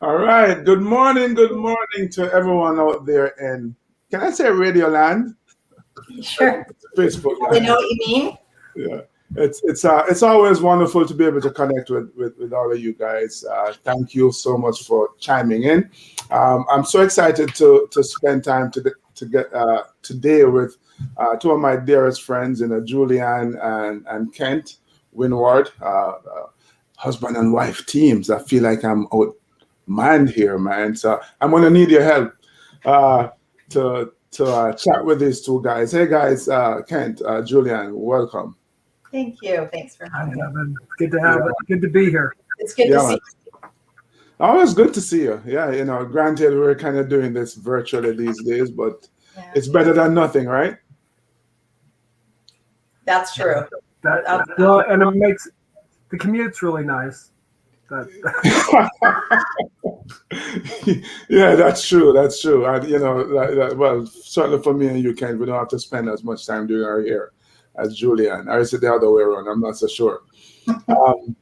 All right. Good morning to everyone out there. And can I say Radio Land? Sure. Facebook I know Land. what you mean. Yeah. It's always wonderful to be able to connect with all of you guys. Thank you so much for chiming in. I'm so excited to spend time to get today with two of my dearest friends, Julian and Kent Winward, husband and wife teams. I feel like I'm out mind here, man. So I'm gonna need your help uh, to chat with these two guys. Hey guys, Kent, Julian, welcome. Thank you. Thanks for Hi, having me. Kevin. Good to have it. Good to be here. It's good Yeah, to man. see Oh, it's good to see you. Yeah, granted we're kind of doing this virtually these days, but you. Yeah, it's better than nothing, right? that's true. Well, and it makes the commute's really nice. Yeah, that's true. That's true. And well, certainly for me and you, Kent, we don't have to spend as much time doing our hair as Julian. Or is it the other way around? I'm not so sure. Um,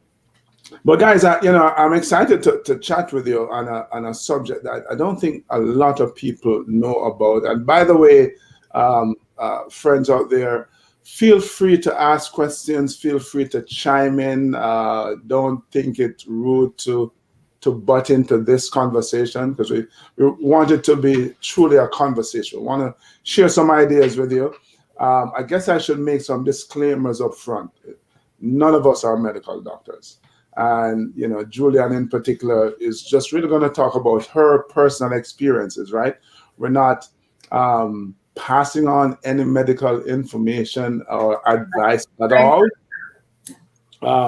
But guys, I'm excited to chat with you on a subject that I don't think a lot of people know about. And by the way, friends out there, feel free to ask questions. Feel free to chime in. Don't think it rude to butt into this conversation because we want it to be truly a conversation. We want to share some ideas with you. I guess I should make some disclaimers up front. None of us are medical doctors. And Julian in particular is just really going to talk about her personal experiences, right? We're not passing on any medical information or advice at all.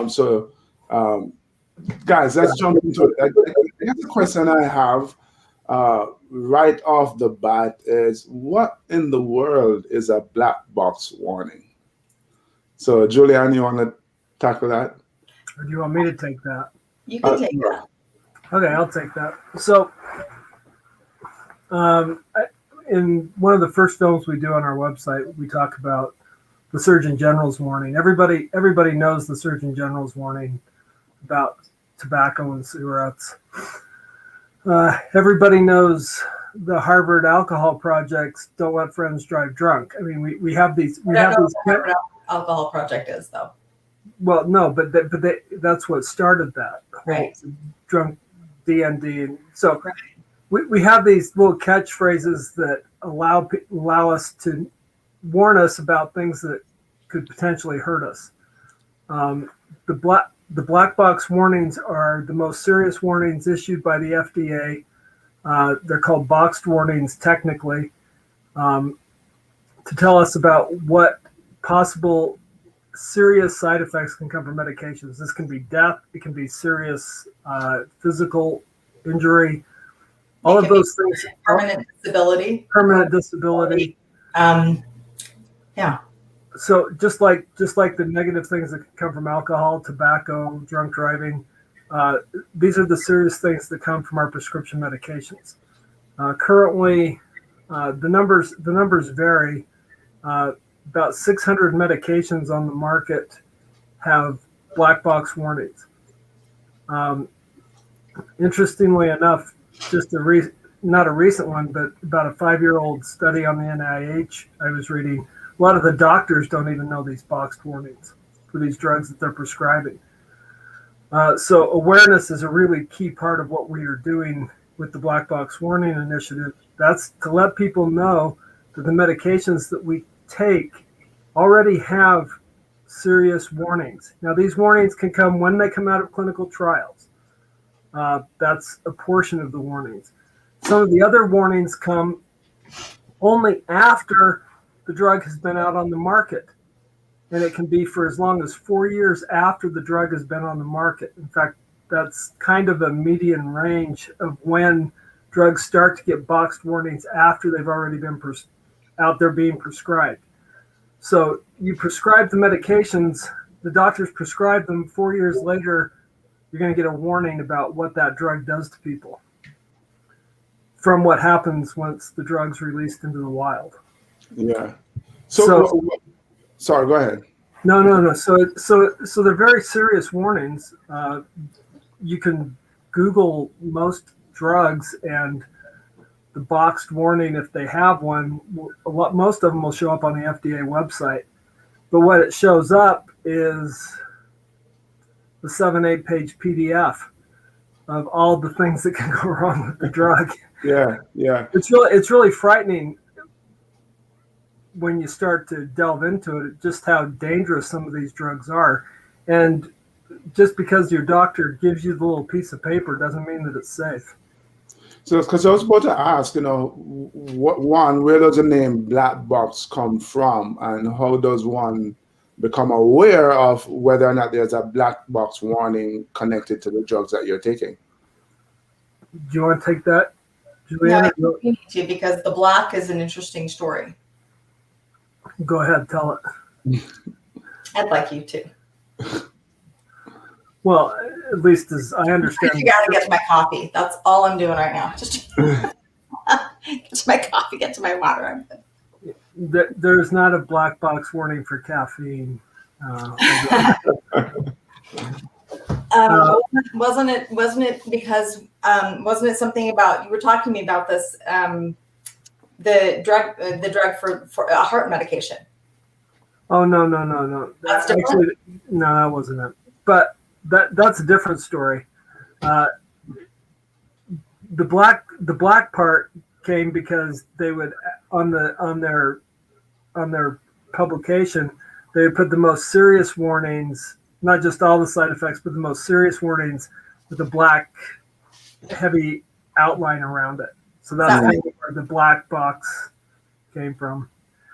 So, guys, let's jump into it. I guess the question I have right off the bat is, what in the world is a black box warning? So, Julian, you want to tackle that? Or do you want me to take that? You can take that. Okay, I'll take that. So, in one of the first films we do on our website, we talk about the Surgeon General's warning. Everybody knows the Surgeon General's warning about tobacco and cigarettes. Everybody knows the Harvard Alcohol Project's "Don't Let Friends Drive Drunk." I mean, we have these. I don't know what the Harvard Alcohol Project is, though. Well, no, but that's what started that Right. drunk DND, and so Right. we have these little catchphrases that allow us to warn us about things that could potentially hurt us. The black box warnings are the most serious warnings issued by the FDA. They're called boxed warnings technically, to tell us about what possible serious side effects can come from medications. This can be death. It can be serious physical injury. All of those things. Permanent disability. Permanent disability. Yeah. So just like the negative things that can come from alcohol, tobacco, drunk driving, these are the serious things that come from our prescription medications. Currently, the numbers vary. About 600 medications on the market have black box warnings. Interestingly enough, just not a recent one, but about a 5-year-old study on the NIH I was reading, a lot of the doctors don't even know these boxed warnings for these drugs that they're prescribing. So awareness is a really key part of what we are doing with the Black Box Warning Initiative. That's to let people know that the medications that we take already have serious warnings. Now, these warnings can come when they come out of clinical trials. That's a portion of the warnings. Some of the other warnings come only after the drug has been out on the market, and it can be for as long as 4 years after the drug has been on the market. In fact, that's kind of a median range of when drugs start to get boxed warnings after they've already been out there being prescribed. So you prescribe the medications, the doctors prescribe them, 4 years later, you're going to get a warning about what that drug does to people from what happens once the drug's released into the wild. Yeah. So sorry, go ahead. No. So they're very serious warnings. You can Google most drugs, and the boxed warning, if they have one, most of them will show up on the FDA website. But what it shows up is the 7-8 page PDF of all the things that can go wrong with the drug. Yeah, yeah. It's really frightening when you start to delve into it, just how dangerous some of these drugs are. And just because your doctor gives you the little piece of paper doesn't mean that it's safe. So, because I was about to ask, where does the name black box come from, and how does one become aware of whether or not there's a black box warning connected to the drugs that you're taking? Do you want to take that, No, Juliana? I think we need to, because the black is an interesting story. Go ahead, tell it. I'd like you to. Well, at least as I understand. You got to get to my coffee. That's all I'm doing right now. Just get to my coffee, get to my water. There's not a black box warning for caffeine. Wasn't it because wasn't it something about, you were talking to me about this, the drug for a heart medication? Oh, no. That's different? Actually, no, that wasn't it. But that's a different story. The black part came because they would on their publication, they would put the most serious warnings, not just all the side effects, but the most serious warnings with a black heavy outline around it. So that's where the black box came from.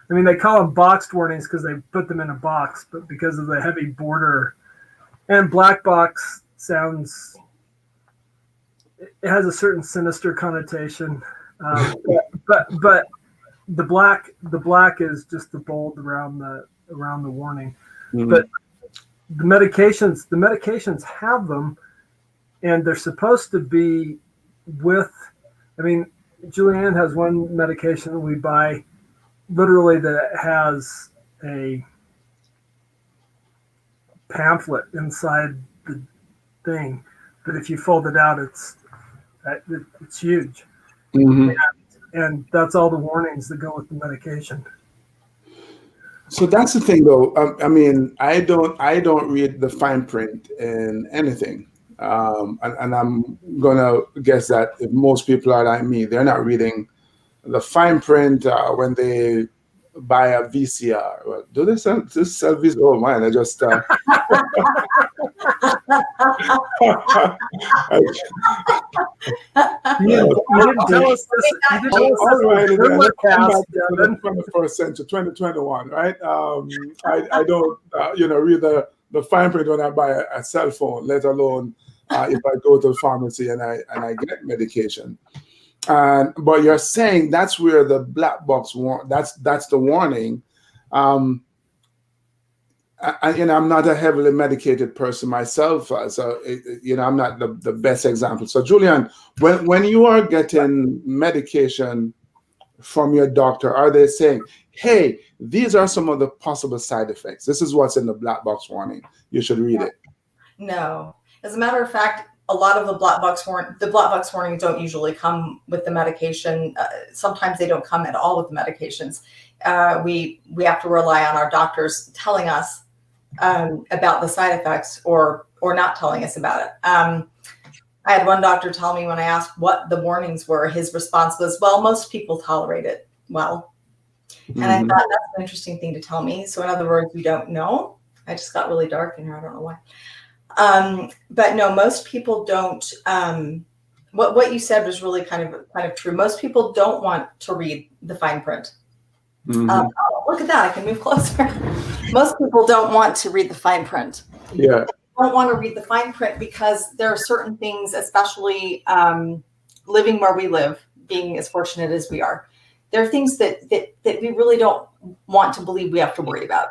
I mean, they call them boxed warnings because they put them in a box, but because of the heavy border. And black box sounds, it has a certain sinister connotation, but the black is just the bold around the warning. Mm-hmm. But the medications have them, and they're supposed to be with. I mean, Julianne has one medication that we buy, literally, that has a pamphlet inside the thing, but if you fold it out, it's huge. Mm-hmm. And that's all the warnings that go with the medication. So that's the thing, though. I mean, I don't read the fine print in anything, and I'm gonna guess that if most people are like me, they're not reading the fine print when they buy a VCR. Well, do they sell VCR? Oh man, I just you didn't tell us this. You didn't tell us this. In the 21st century, 2021, right? I don't read the fine print when I buy a cell phone, let alone if I go to the pharmacy and I get medication. But you're saying that's where the black box that's the warning. I'm not a heavily medicated person myself, so I'm not the best example. So Julian, when you are getting medication from your doctor, are they saying, hey, these are some of the possible side effects, this is what's in the black box warning, you should read it? No. As a matter of fact, a lot of the black box warnings don't usually come with the medication. Sometimes they don't come at all with the medications. We have to rely on our doctors telling us about the side effects or not telling us about it. I had one doctor tell me when I asked what the warnings were, his response was, well, most people tolerate it well. Mm-hmm. And I thought that's an interesting thing to tell me. So in other words, we don't know. I just got really dark in here. I don't know why. But no, most people don't. What you said was really kind of true. Most people don't want to read the fine print. Mm-hmm. Look at that! I can move closer. Most people don't want to read the fine print. Yeah, they don't want to read the fine print because there are certain things, especially living where we live, being as fortunate as we are. There are things that we really don't want to believe we have to worry about.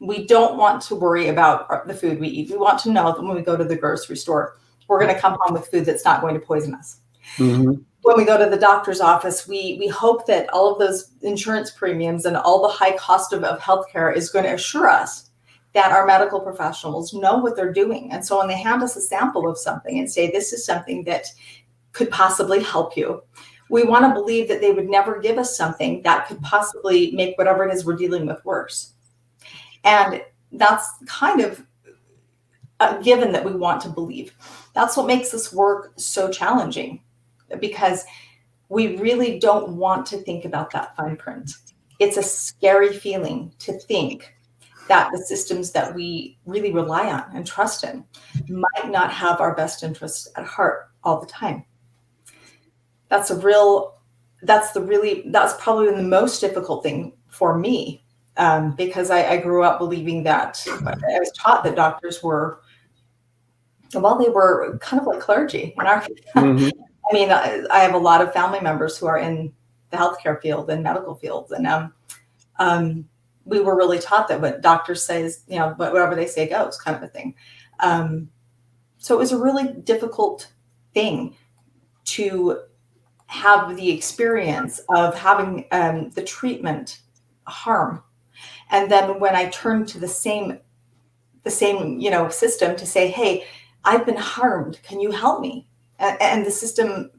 We don't want to worry about the food we eat. We want to know that when we go to the grocery store, we're going to come home with food that's not going to poison us. Mm-hmm. When we go to the doctor's office, we hope that all of those insurance premiums and all the high cost of healthcare is going to assure us that our medical professionals know what they're doing. And so when they hand us a sample of something and say, this is something that could possibly help you. We want to believe that they would never give us something that could possibly make whatever it is we're dealing with worse. And that's kind of a given that we want to believe. That's what makes this work so challenging, because we really don't want to think about that fine print. It's a scary feeling to think that the systems that we really rely on and trust in might not have our best interests at heart all the time. That's probably the most difficult thing for me, because I grew up believing that I was taught that doctors were, well, they were kind of like clergy in our. Mm-hmm. I mean, I have a lot of family members who are in the healthcare field and medical fields, and we were really taught that what doctors say is, whatever they say goes, kind of a thing. So it was a really difficult thing to have the experience of having the treatment harm, and then when I turned to the same system to say, hey, I've been harmed, can you help me? And the system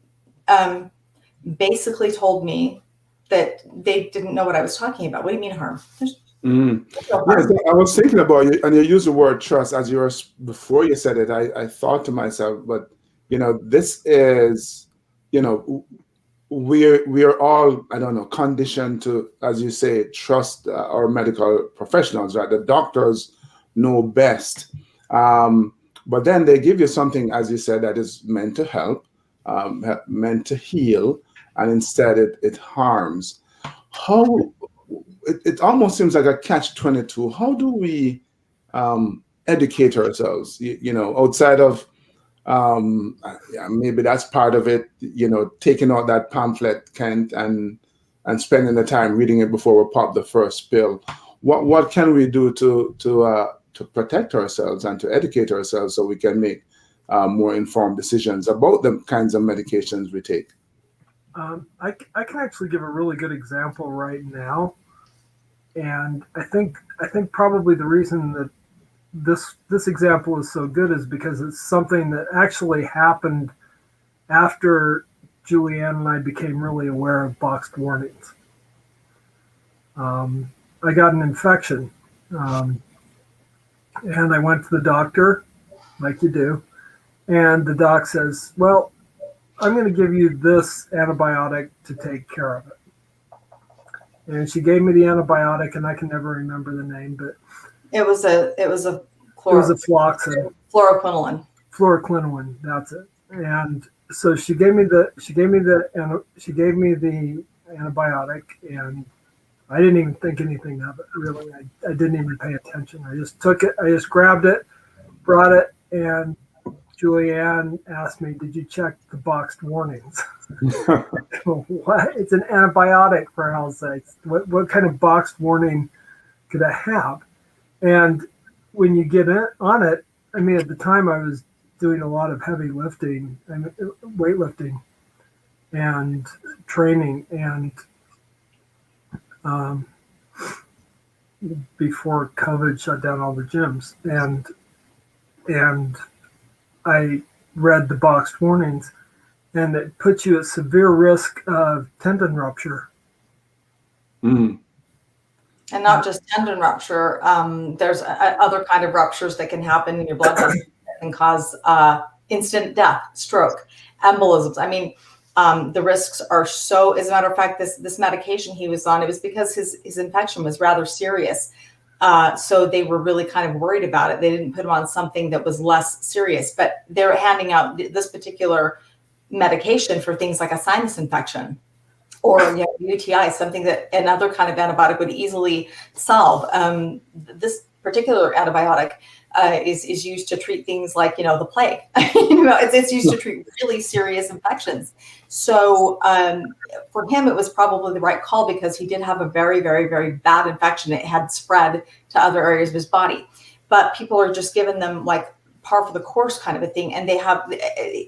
basically told me that they didn't know what I was talking about. What do you mean harm? There's no harm. Yes, I was thinking about you, and you used the word trust as you were before you said it. I thought to myself, but this is, we're all, I don't know, conditioned to, as you say, trust our medical professionals, right? The doctors know best. But then they give you something, as you said, that is meant to help, meant to heal, and instead it harms. It almost seems like a catch-22. How do we educate ourselves, outside of, maybe that's part of it, taking out that pamphlet, Kent, and spending the time reading it before we pop the first pill. What can we do to protect ourselves and to educate ourselves so we can make more informed decisions about the kinds of medications we take? I can actually give a really good example right now, and I think probably the reason that this example is so good is because it's something that actually happened after Julianne and I became really aware of boxed warnings. I got an infection, and I went to the doctor, like you do, and the doc says, well, I'm going to give you this antibiotic to take care of it. And she gave me the antibiotic, and I can never remember the name, but it was a fluoxetine. Fluoroquinolone. That's it. And so she gave me the antibiotic, and I didn't even think anything of it, really. I didn't even pay attention. I just took it. I just grabbed it, brought it, and Julianne asked me, did you check the boxed warnings? What? It's an antibiotic, for hell's sakes. What kind of boxed warning could I have? And when you get on it, I mean, at the time I was doing a lot of heavy lifting and weightlifting and training, and before COVID shut down all the gyms, and I read the boxed warnings, and it puts you at severe risk of tendon rupture. Mm. And not just tendon rupture. There's other kind of ruptures that can happen in your blood vessels that can cause instant death, stroke, embolisms. I mean, the risks are so. As a matter of fact, this medication he was on, it was because his infection was rather serious. So they were really kind of worried about it. They didn't put him on something that was less serious, but they're handing out this particular medication for things like a sinus infection or UTI, something that another kind of antibiotic would easily solve. This particular antibiotic is used to treat things like, the plague. It's used to treat really serious infections. So for him, it was probably the right call because he did have a very, very, very bad infection. It had spread to other areas of his body. But people are just giving them like par for the course kind of a thing. And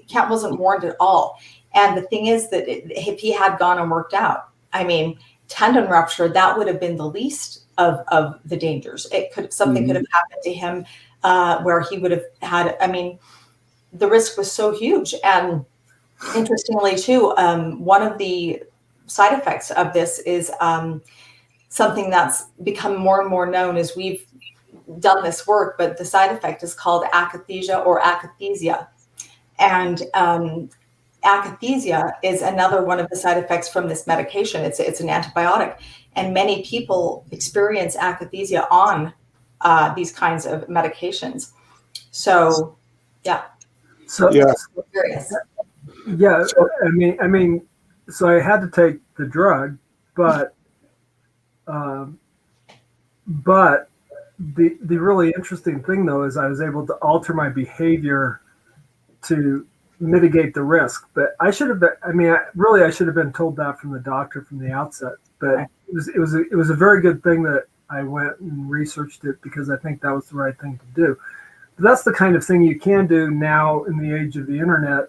Kent wasn't warned at all. And the thing is that if he had gone and worked out, I mean, tendon rupture, that would have been the least of the dangers. Something could have happened to him where he would have had, I mean, the risk was so huge. And Interestingly, too, one of the side effects of this is something that's become more and more known as we've done this work, but the side effect is called akathisia or akathesia. And akathesia is another one of the side effects from this medication. It's an antibiotic, and many people experience akathesia on these kinds of medications. So, yeah. So Yeah. Curious. yeah, I mean, so I had to take the drug, but the really interesting thing though is I was able to alter my behavior to mitigate the risk. But I should have been, I should have been told that from the doctor from the outset. But it was a very good thing that I went and researched it, because I think that was the right thing to do. But that's the kind of thing you can do now in the age of the internet,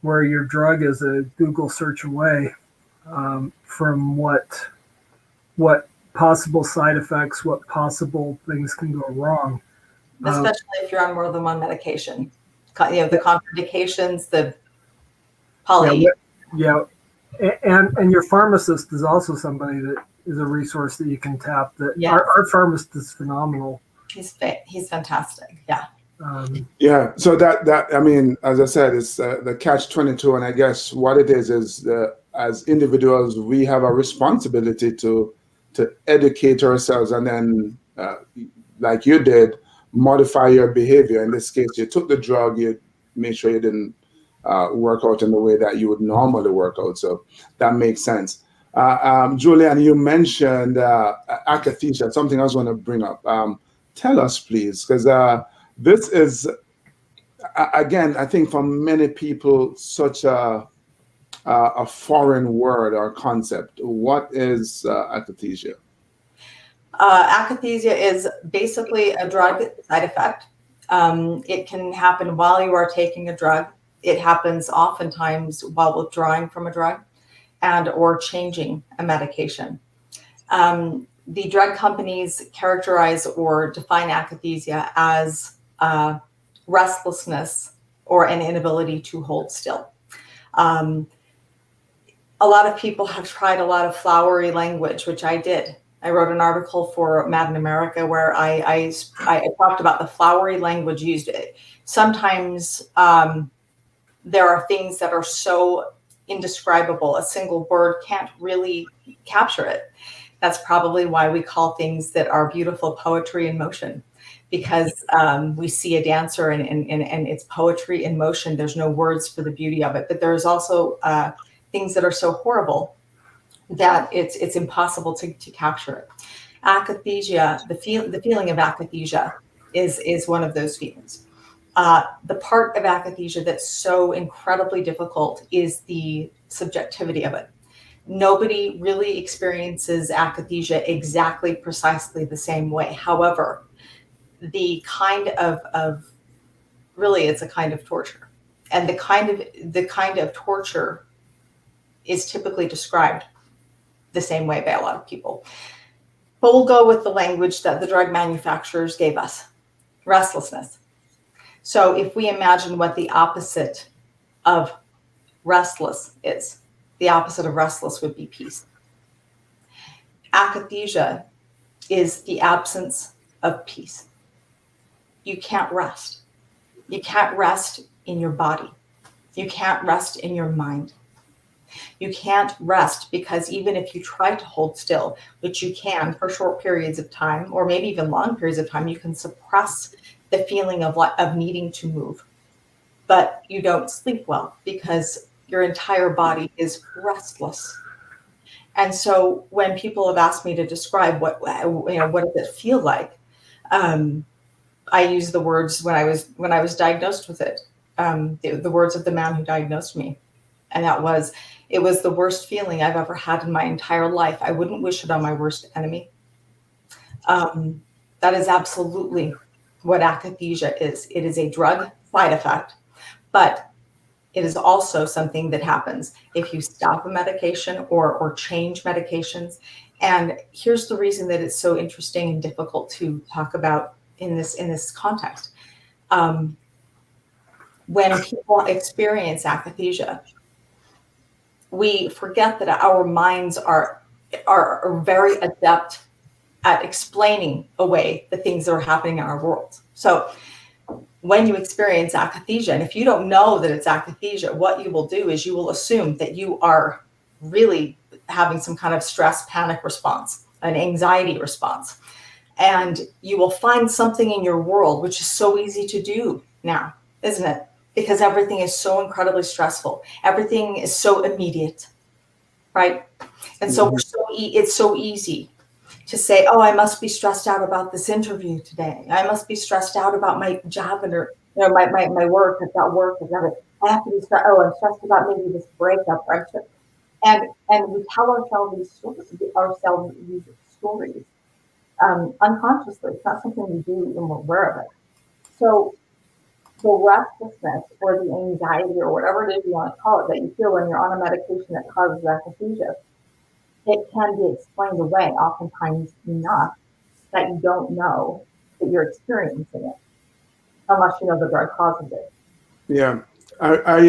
where your drug is a Google search away from what possible side effects, what possible things can go wrong. Especially if you're on more than one medication. The contraindications, the poly. Yeah. And your pharmacist is also somebody that is a resource that you can tap. That Yes. Our pharmacist is phenomenal. He's fantastic. Yeah. Yeah. So that I mean, as I said, it's the catch-22, and I guess what it is as individuals, we have a responsibility to educate ourselves, and then, like you did, modify your behavior. In this case, you took the drug, you made sure you didn't work out in the way that you would normally work out. So that makes sense. Julian, you mentioned akathisia, something I was going to bring up. Tell us, please, because this is, again, I think for many people, such a foreign word or concept. What is akathesia? Akathesia is basically a drug side effect. It can happen while you are taking a drug. It happens oftentimes while withdrawing from a drug and or changing a medication. The drug companies characterize or define akathesia as restlessness or an inability to hold still. A lot of people have tried a lot of flowery language, which I did. I wrote an article for Mad in America where I talked about the flowery language used. Sometimes there are things that are so indescribable, a single word can't really capture it. That's probably why we call things that are beautiful poetry in motion, because we see a dancer and it's poetry in motion. There's no words for the beauty of it, but there's also things that are so horrible that it's impossible to capture it. Akathesia, the feeling of akathesia is one of those feelings. The part of akathesia that's so incredibly difficult is the subjectivity of it. Nobody really experiences akathesia exactly precisely the same way. However, the kind of really, it's a kind of torture, and the kind of torture is typically described the same way by a lot of people. But we'll go with the language that the drug manufacturers gave us: restlessness. So if we imagine what the opposite of restless is, the opposite of restless would be peace. Akathesia is the absence of peace. You can't rest. You can't rest in your body. You can't rest in your mind. You can't rest because even if you try to hold still, which you can for short periods of time, or maybe even long periods of time, you can suppress the feeling of needing to move. But you don't sleep well because your entire body is restless. And so when people have asked me to describe what does it feel like, I use the words when I was diagnosed with it, the words of the man who diagnosed me, and it was the worst feeling I've ever had in my entire life. I wouldn't wish it on my worst enemy. That is absolutely what akathesia is. It is a drug side effect, but it is also something that happens if you stop a medication or change medications. And here's the reason that it's so interesting and difficult to talk about in this context. when people experience akathisia, we forget that our minds are very adept at explaining away the things that are happening in our world. So when you experience akathisia, and if you don't know that it's akathisia, what you will do is you will assume that you are really having some kind of stress panic response, an anxiety response. And you will find something in your world, which is so easy to do now, isn't it? Because everything is so incredibly stressful. Everything is so immediate, right? And so it's so easy to say, oh, I must be stressed out about this interview today. I must be stressed out about my job and my work. I've got work. I have to be stressed. Oh, I'm stressed about maybe this breakup. And we tell ourselves these stories unconsciously. It's not something we do when we're aware of it. So the restlessness or the anxiety or whatever it is you want to call it that you feel when you're on a medication that causes akathisia, it can be explained away oftentimes enough that you don't know that you're experiencing it, unless you know the drug causes it. Yeah, I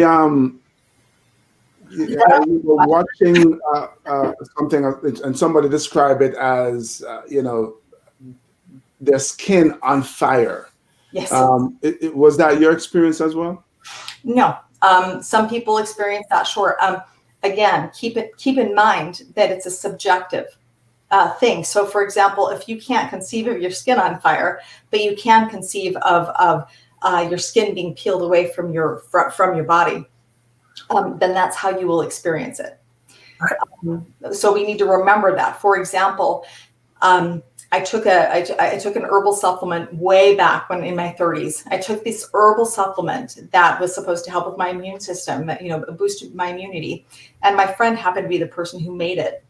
was watching something, and somebody described it as their skin on fire. Yes. Was that your experience as well? No. Some people experience that. Sure. Again, keep in mind that it's a subjective thing. So, for example, if you can't conceive of your skin on fire, but you can conceive of your skin being peeled away from your body, then that's how you will experience it. So we need to remember that. For example, I took an herbal supplement way back when in my 30s. I took this herbal supplement that was supposed to help with my immune system, boost my immunity. And my friend happened to be the person who made it.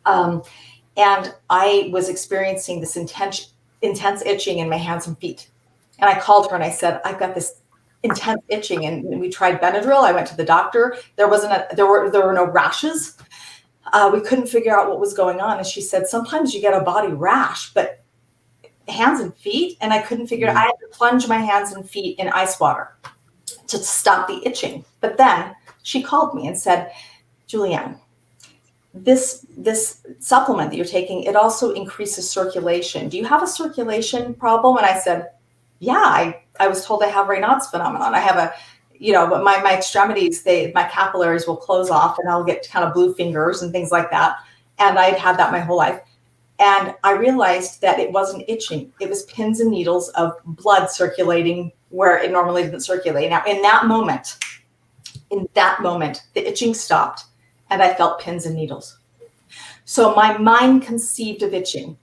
And I was experiencing this intense itching in my hands and feet. And I called her and I said, I've got this intense itching. And we tried Benadryl. I went to the doctor. There were no rashes. We couldn't figure out what was going on. And she said, sometimes you get a body rash, but hands and feet. And I couldn't figure it out. I had to plunge my hands and feet in ice water to stop the itching. But then she called me and said, Julianne, this supplement that you're taking, it also increases circulation. Do you have a circulation problem? And I said, yeah, I was told I have Raynaud's phenomenon. I have but my extremities, my capillaries will close off and I'll get kind of blue fingers and things like that. And I'd had that my whole life. And I realized that it wasn't itching. It was pins and needles of blood circulating where it normally didn't circulate. Now, in that moment, the itching stopped and I felt pins and needles. So my mind conceived of itching.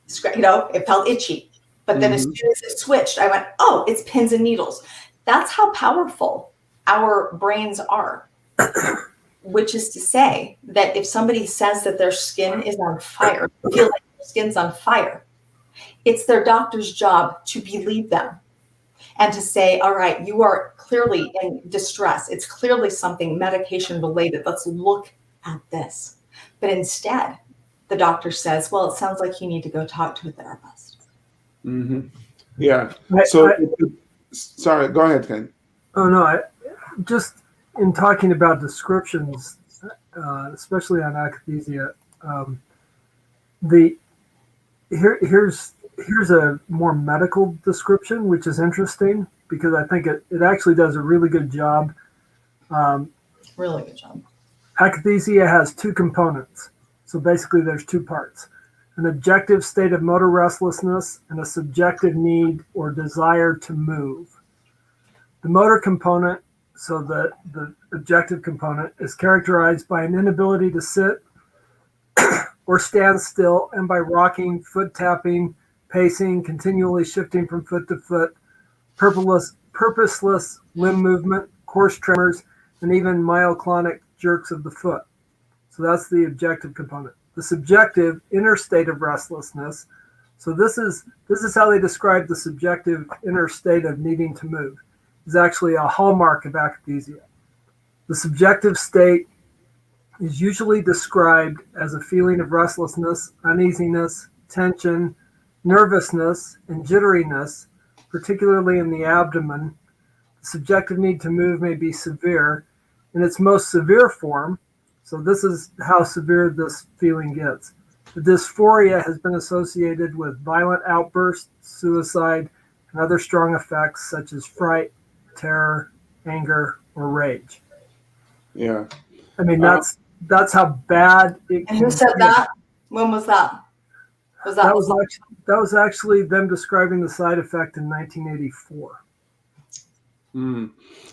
It felt itchy. But then as soon as it switched, I went, oh, it's pins and needles. That's how powerful our brains are, which is to say that if somebody says that their skin is on fire, feel like their skin's on fire, it's their doctor's job to believe them and to say, all right, you are clearly in distress. It's clearly something medication related. Let's look at this. But instead, the doctor says, well, it sounds like you need to go talk to a therapist. Mm-hmm. Yeah. Sorry, go ahead, Ken. Oh, no, just in talking about descriptions, especially on akathisia, here's a more medical description, which is interesting because I think it actually does a really good job. Really good job. Akathesia has two components. So basically there's two parts. An objective state of motor restlessness and a subjective need or desire to move. The motor component, so the objective component, is characterized by an inability to sit or stand still and by rocking, foot tapping, pacing, continually shifting from foot to foot, purposeless limb movement, coarse tremors, and even myoclonic jerks of the foot. So that's the objective component. The subjective inner state of restlessness. So this is how they describe the subjective inner state of needing to move. Is actually a hallmark of akathesia. The subjective state is usually described as a feeling of restlessness, uneasiness, tension, nervousness, and jitteriness, particularly in the abdomen, subjective need to move may be severe. In its most severe form, so this is how severe this feeling gets. The dysphoria has been associated with violent outbursts, suicide, and other strong effects such as fright, terror, anger, or rage. Yeah. I mean, that's how bad it can And who said be. that? When was that? That was actually them describing the side effect in 1984.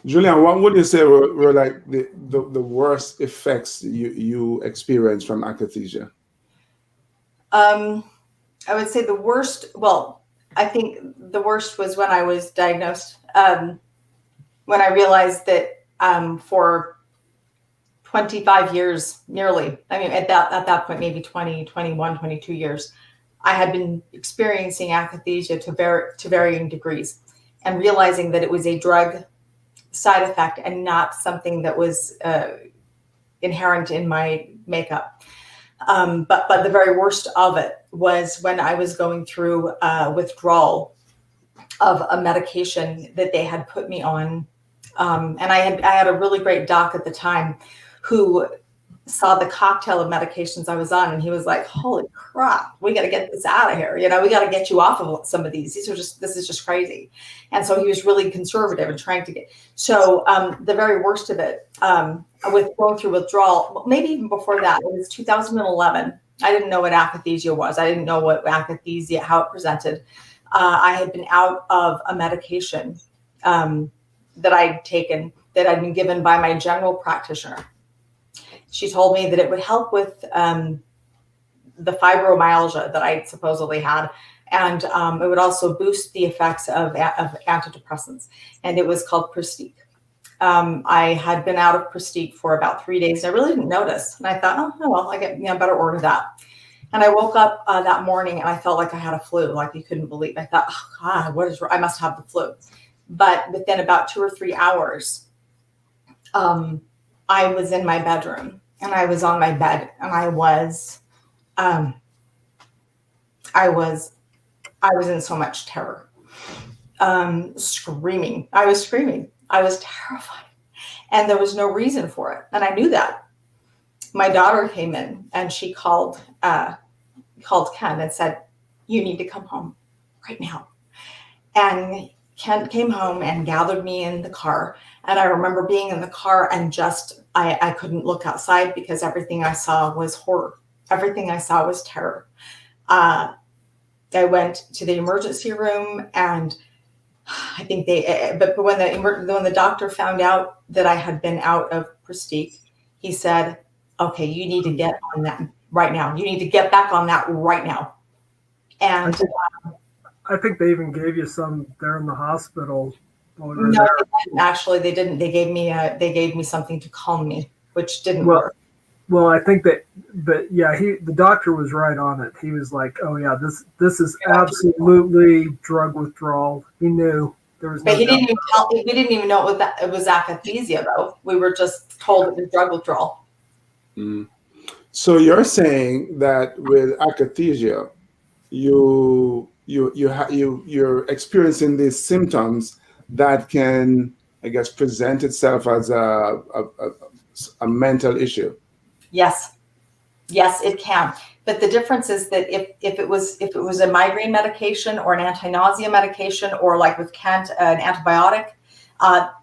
Julian, what would you say were like the worst effects you experienced from akathisia? I would say the worst. Well, I think the worst was when I was diagnosed. When I realized that for 25 years, nearly, I mean, at that point, maybe 20, 21, 22 years, I had been experiencing akathisia to varying degrees, and realizing that it was a drug side effect and not something that was inherent in my makeup. But the very worst of it was when I was going through withdrawal of a medication that they had put me on. And I had a really great doc at the time who saw the cocktail of medications I was on, and he was like, "Holy crap, we got to get this out of here. You know, we got to get you off of some of these. This is just crazy." And so he was really conservative and trying to get. So the very worst of it, with going through withdrawal, maybe even before that, it was 2011. I didn't know what akathisia was. I didn't know what akathisia, how it presented. I had been out of a medication that I'd taken, that I'd been given by my general practitioner. She told me that it would help with the fibromyalgia that I supposedly had, and it would also boost the effects of antidepressants. And it was called Pristiq. I had been out of Pristiq for about 3 days. And I really didn't notice, and I thought, oh well, I better order that. And I woke up that morning and I felt like I had a flu, like you couldn't believe. I thought, oh God, I must have the flu. But within about 2 or 3 hours, I was in my bedroom, and I was on my bed, and I was in so much terror, screaming. I was screaming. I was terrified, and there was no reason for it, and I knew that. My daughter came in, and she called Ken and said, "You need to come home right now." And Ken came home and gathered me in the car. And I remember being in the car and just, I couldn't look outside because everything I saw was horror. Everything I saw was terror. I went to the emergency room, and I think but when the doctor found out that I had been out of Pristiq, he said, "Okay, you need to get on that right now. You need to get back on that right now." And I think they even gave you some there in the hospital. No, they didn't. Actually, they didn't. They gave me something to calm me, which didn't work. Well, I think that, but yeah, the doctor was right on it. He was like, "Oh yeah, this is absolutely drug withdrawal." He knew there was. But he didn't even tell. We didn't even know it was akathisia, though. We were just told it was drug withdrawal. Mm. So you're saying that with akathisia, you're experiencing these symptoms that can, I guess, present itself as a mental issue. Yes, it can. But the difference is that if it was a migraine medication or an anti-nausea medication, or like with Kent, an antibiotic,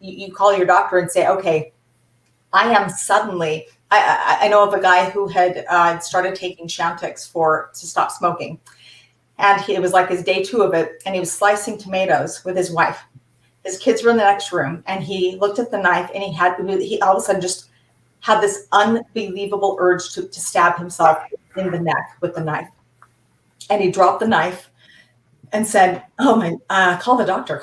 you call your doctor and say, "Okay, I am suddenly." I know of a guy who had started taking Chantix to stop smoking. And it was like his day 2 of it, and he was slicing tomatoes with his wife. His kids were in the next room, and he looked at the knife, and he all of a sudden just had this unbelievable urge to stab himself in the neck with the knife. And he dropped the knife and said, "Oh my, call the doctor,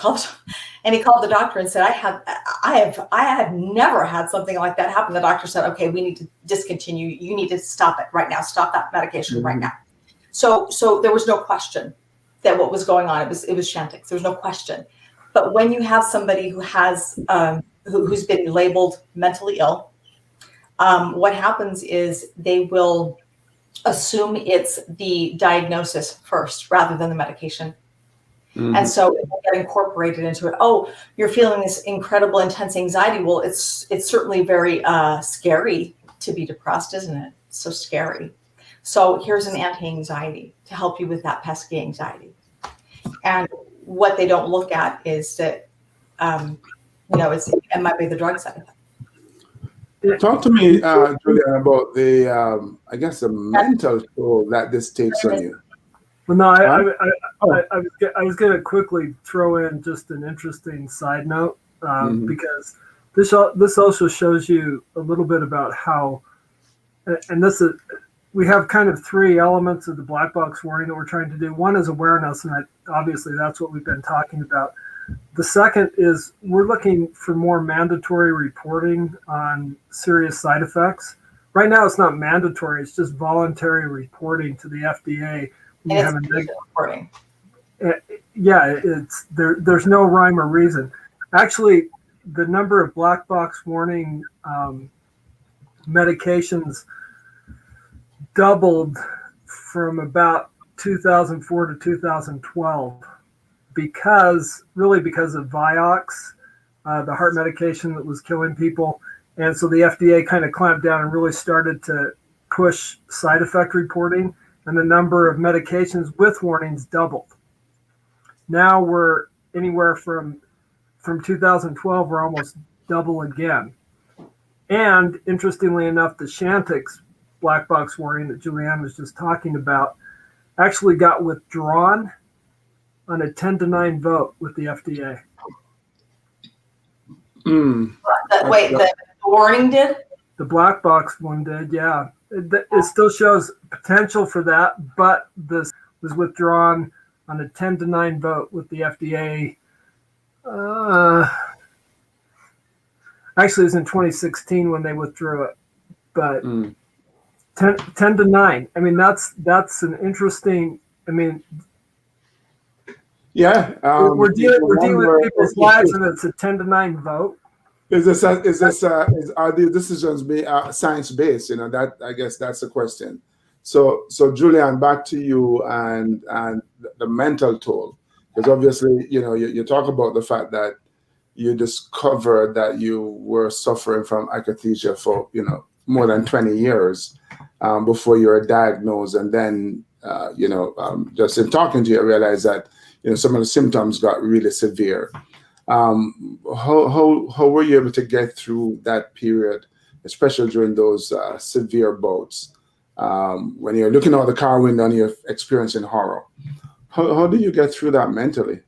And he called the doctor and said, I have never had something like that happen." The doctor said, "Okay, we need to discontinue. You need to stop it right now. Stop that medication right now." So there was no question that what was going on. It was Chantix. There was no question. But when you have somebody who has who's been labeled mentally ill, what happens is they will assume it's the diagnosis first rather than the medication. And so it will get incorporated into it. Oh, you're feeling this incredible, intense anxiety. Well, it's certainly very scary to be depressed, isn't it? So scary. So here's an anti-anxiety to help you with that pesky anxiety. And what they don't look at is that, it might be the drug side effect. Talk to me, Julian, about the, I guess, the mental toll that this takes on you. Well, no, I was going to quickly throw in just an interesting side note because this also shows you a little bit about how, and we have kind of three elements of the black box warning that we're trying to do. One is awareness, and obviously that's what we've been talking about. The second is we're looking for more mandatory reporting on serious side effects. Right now, it's not mandatory; it's just voluntary reporting to the FDA. And it's negative reporting. Yeah, there's no rhyme or reason. Actually, the number of black box warning medications doubled from about 2004 to 2012 because of Vioxx, the heart medication that was killing people. And so the FDA kind of clamped down and really started to push side effect reporting, and the number of medications with warnings doubled. Now we're anywhere from 2012, we're almost double again. And interestingly enough, the Chantix black box warning that Julianne was just talking about actually got withdrawn on a 10-9 vote with the FDA. Wait, the warning did? The black box one did, yeah. It still shows potential for that, but this was withdrawn on a 10-9 vote with the FDA. Actually, it was in 2016 when they withdrew it, but 10-9. I mean, that's an interesting. I mean, yeah, we're dealing with people's lives, and it's a 10-9 vote. Are the decisions science based? That, I guess that's the question. So Julian, back to you and the mental toll, because obviously you talk about the fact that you discovered that you were suffering from akathesia for more than 20 years before you were diagnosed, and then just in talking to you, I realized that some of the symptoms got really severe. How were you able to get through that period, especially during those severe bouts, when you're looking out the car window and you're experiencing horror? How do you get through that mentally?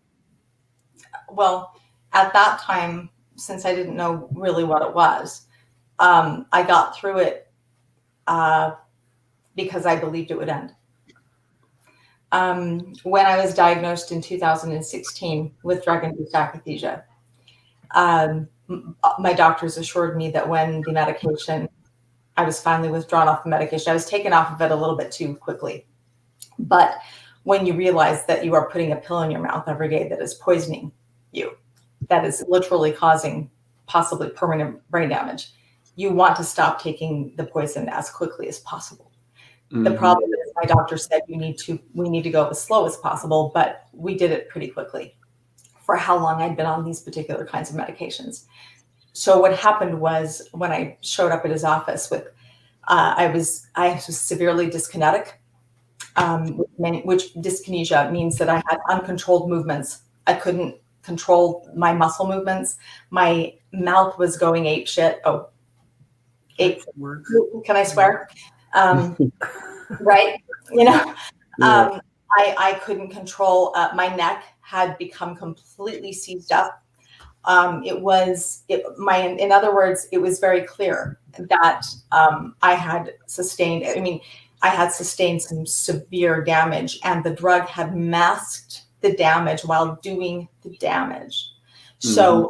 Well, at that time, since I didn't know really what it was, I got through it because I believed it would end. When I was diagnosed in 2016 with drug-induced akathesia, my doctors assured me that when the medication, I was finally withdrawn off the medication. I was taken off of it a little bit too quickly. But when you realize that you are putting a pill in your mouth every day that is poisoning you, that is literally causing possibly permanent brain damage, you want to stop taking the poison as quickly as possible. The problem is my doctor said we need to go as slow as possible, but we did it pretty quickly for how long I'd been on these particular kinds of medications. So what happened was when I showed up at his office with, I was severely dyskinetic, which dyskinesia means that I had uncontrolled movements. I couldn't control my muscle movements. My mouth was going ape shit. Oh, ape. Can I swear? Right? I couldn't control, my neck had become completely seized up. In other words, it was very clear that I had sustained some severe damage, and the drug had masked the damage while doing the damage. So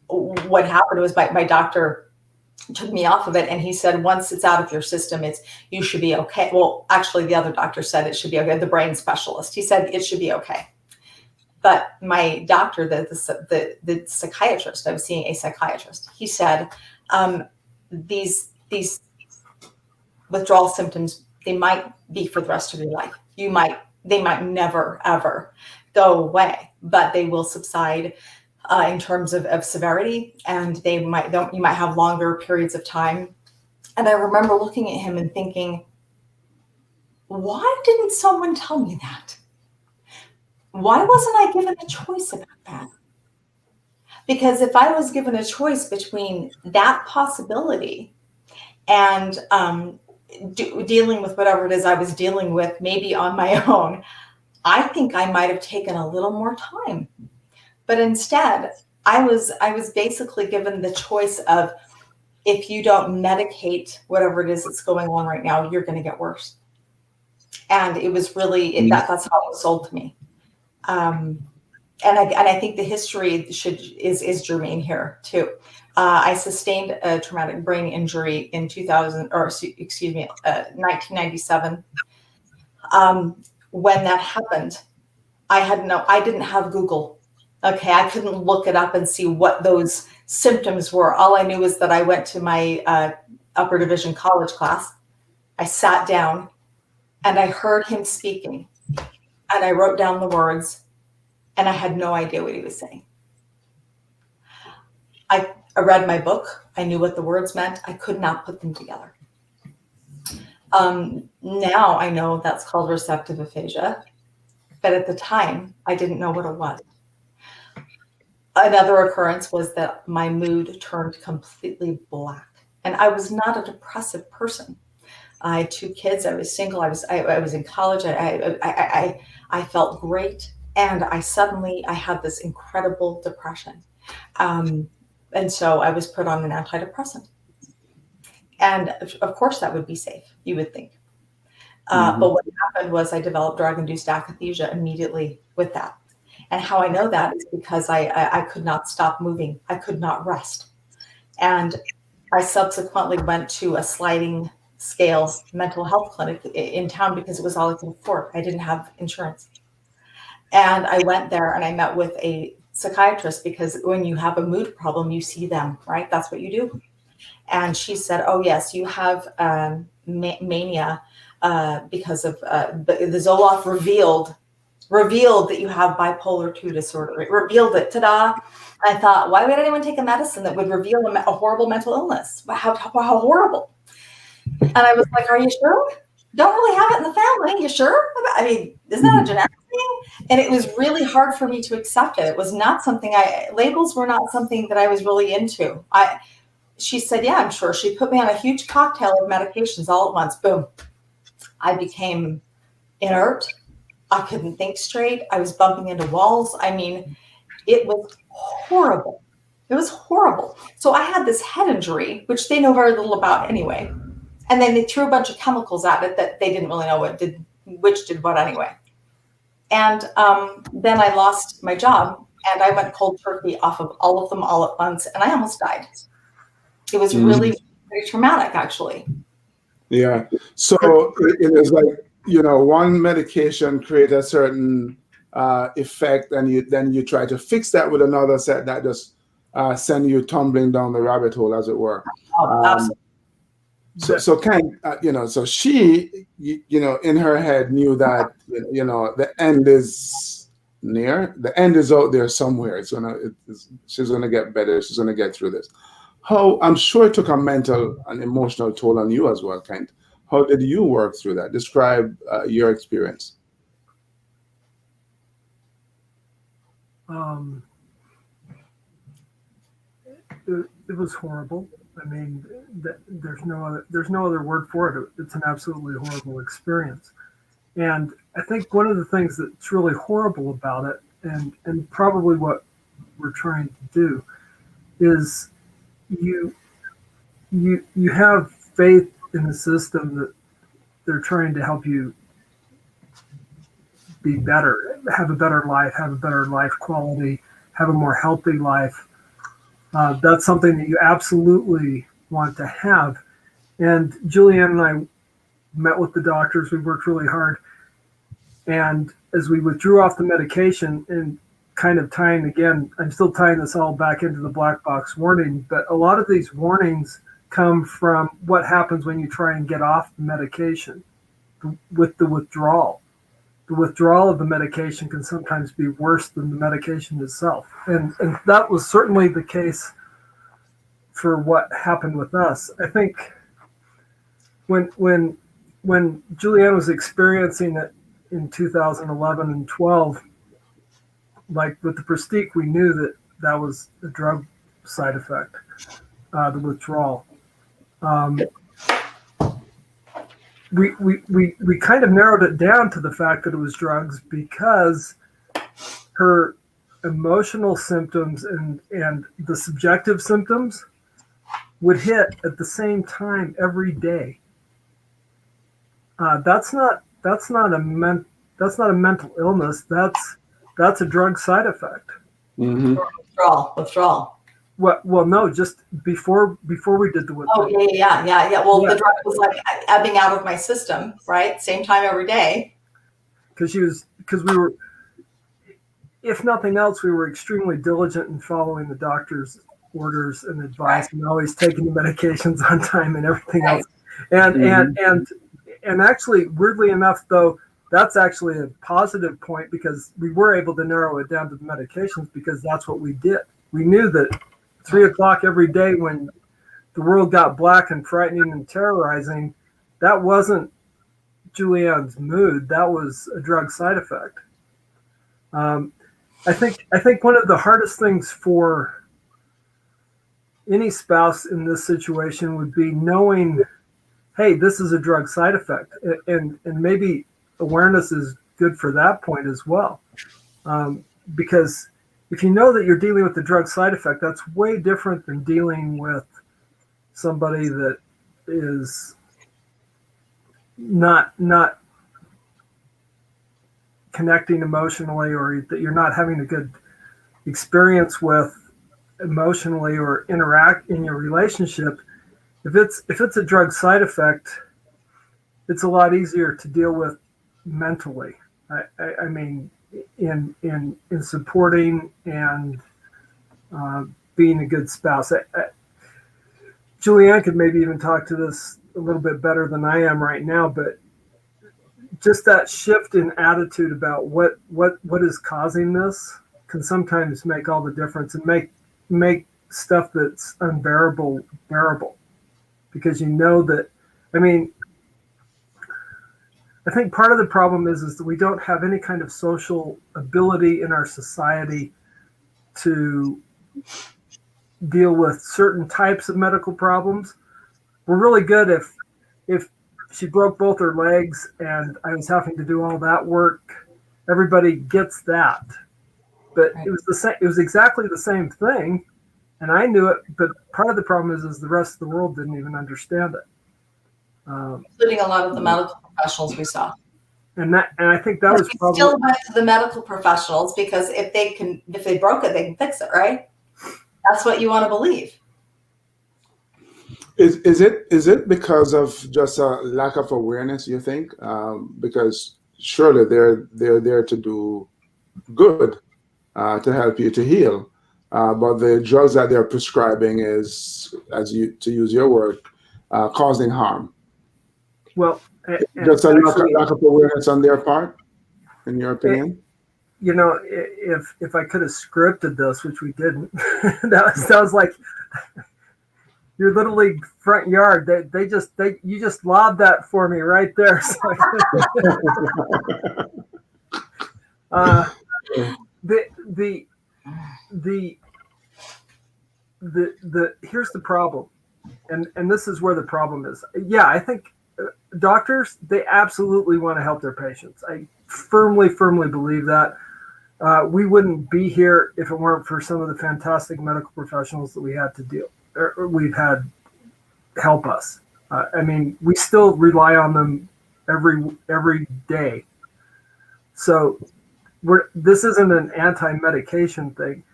what happened was my doctor took me off of it, and he said, once it's out of your system, you should be okay. Well, actually, the other doctor said it should be okay. The brain specialist, he said it should be okay. But my doctor, the psychiatrist, I was seeing a psychiatrist, he said, these withdrawal symptoms, they might be for the rest of your life. They might never, ever go away, but they will subside in terms of severity, and you might have longer periods of time. And I remember looking at him and thinking, why didn't someone tell me that? Why wasn't I given a choice about that? Because if I was given a choice between that possibility and dealing with whatever it is I was dealing with, maybe on my own, I think I might have taken a little more time. But instead, I was basically given the choice of, if you don't medicate whatever it is that's going on right now, you're going to get worse. And it was really that's how it was sold to me. And I think the history is germane here too. I sustained a traumatic brain injury in 1997. When that happened, I didn't have Google. Okay, I couldn't look it up and see what those symptoms were. All I knew was that I went to my upper division college class. I sat down and I heard him speaking, and I wrote down the words, and I had no idea what he was saying. I read my book. I knew what the words meant. I could not put them together. Now I know that's called receptive aphasia, but at the time I didn't know what it was. Another occurrence was that my mood turned completely black, and I was not a depressive person. I had 2 kids. I was single. I was in college. I felt great, and I had this incredible depression, and so I was put on an antidepressant. And of course, that would be safe, you would think. But what happened was I developed drug-induced akathesia immediately with that. And how I know that is because I could not stop moving. I could not rest. And I subsequently went to a sliding scale mental health clinic in town because it was all I could afford. I didn't have insurance. And I went there and I met with a psychiatrist, because when you have a mood problem, you see them, right? That's what you do. And she said, oh, yes, you have mania because of the Zoloft revealed that you have bipolar 2 disorder. It revealed it. Ta-da. I thought, why would anyone take a medicine that would reveal a horrible mental illness? How horrible. And I was like, are you sure? Don't really have it in the family. You sure? I mean, isn't that a genetic thing? And it was really hard for me to accept it. It was not something labels were not something that I was really into. She said, yeah, I'm sure. She put me on a huge cocktail of medications all at once. Boom. I became inert. I couldn't think straight. I was bumping into walls. I mean, it was horrible. It was horrible. So I had this head injury, which they know very little about anyway. And then they threw a bunch of chemicals at it that they didn't really know which did what anyway. And then I lost my job, and I went cold turkey off of all of them all at once, and I almost died. It was really very traumatic, actually. Yeah. So it is like, one medication creates a certain effect, and then you try to fix that with another set that just send you tumbling down the rabbit hole, as it were. Absolutely. So so she, in her head knew that, the end is near. The end is out there somewhere. She's gonna get better. She's gonna get through this. How, I'm sure it took a mental and emotional toll on you as well, Kent. How did you work through that? Describe your experience. It was horrible. I mean, there's no other word for it. It's an absolutely horrible experience. And I think one of the things that's really horrible about it, and probably what we're trying to do, is you have faith in the system that they're trying to help you be better, have a better life quality, have a more healthy life. That's something that you absolutely want to have. And Julianne and I met with the doctors. We worked really hard. And as we withdrew off the medication, and kind of tying again, I'm still tying this all back into the black box warning, but a lot of these warnings come from what happens when you try and get off the medication with the withdrawal. the withdrawal of the medication can sometimes be worse than the medication itself. And that was certainly the case for what happened with us. I think when Julianne was experiencing it in 2011 and 12, like with the Prestique, we knew that that was a drug side effect, the withdrawal. We kind of narrowed it down to the fact that it was drugs because her emotional symptoms and the subjective symptoms would hit at the same time every day. That's not a mental illness. That's a drug side effect. Mm-hmm. Withdrawal. Well, no, just before we did the withdrawal. Oh, yeah. Well, the drug was like ebbing out of my system, right? Same time every day. Because we were, if nothing else, we were extremely diligent in following the doctor's orders and advice, and always taking the medications on time and everything else. And actually, weirdly enough, though, that's actually a positive point because we were able to narrow it down to the medications because that's what we did. We knew that 3 o'clock every day when the world got black and frightening and terrorizing, that wasn't Julianne's mood. That was a drug side effect. I think one of the hardest things for any spouse in this situation would be knowing, hey, this is a drug side effect, and maybe awareness is good for that point as well, because if you know that you're dealing with the drug side effect, that's way different than dealing with somebody that is not connecting emotionally, or that you're not having a good experience with emotionally or interact in your relationship. If it's a drug side effect, it's a lot easier to deal with mentally. I mean, in supporting and being a good spouse. Julianne could maybe even talk to this a little bit better than I am right now, but just that shift in attitude about what is causing this can sometimes make all the difference and make stuff that's unbearable bearable, because you know that, I mean, I think part of the problem is that we don't have any kind of social ability in our society to deal with certain types of medical problems. We're really good if she broke both her legs and I was having to do all that work, everybody gets that. But it was the same. It was exactly the same thing, and I knew it. But part of the problem is the rest of the world didn't even understand it, Including a lot of the medical professionals we saw. and I think that was probably still went to the medical professionals because if they broke it, they can fix it, right? That's what you want to believe. Is it because of just a lack of awareness, you think? Because surely they're there to do good, to help you to heal. But the drugs that they're prescribing is, to use your word, causing harm. well. Just a lack of awareness on their part, in your opinion? You know, if I could have scripted this, which we didn't, that was like your Little League front yard. You just lobbed that for me right there. So here's the problem, and this is where the problem is. Yeah, I think doctors, they absolutely want to help their patients. I firmly believe that. We wouldn't be here if it weren't for some of the fantastic medical professionals that we had to deal, or we've had help us. I mean, we still rely on them every day. So this isn't an anti-medication thing.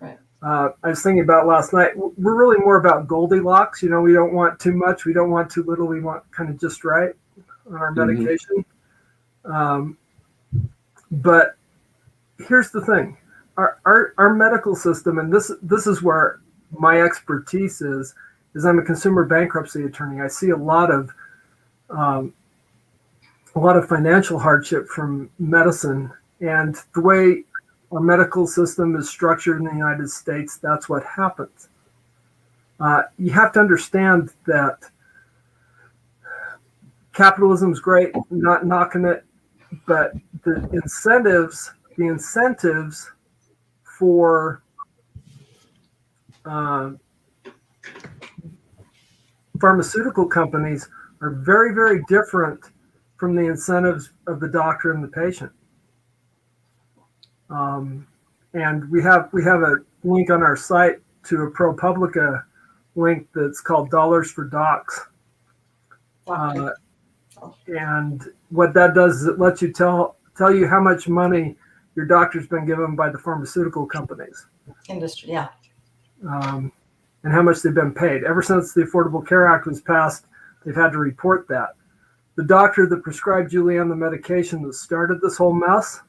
Right. I was thinking about last night. We're really more about Goldilocks. You know, we don't want too much. We don't want too little. We want kind of just right on our medication. But here's the thing: our medical system, and this is where my expertise is I'm a consumer bankruptcy attorney. I see a lot of a lot of financial hardship from medicine. And the way our medical system is structured in the United States, that's what happens. You have to understand that capitalism is great, not knocking it, but the incentives for pharmaceutical companies are very, very different from the incentives of the doctor and the patient. And we have a link on our site to a ProPublica link that's called Dollars for Docs. And what that does is it lets you tell you how much money your doctor's been given by the pharmaceutical companies. Industry, yeah. And how much they've been paid. Ever since the Affordable Care Act was passed, they've had to report that. The doctor that prescribed Julianne the medication that started this whole mess,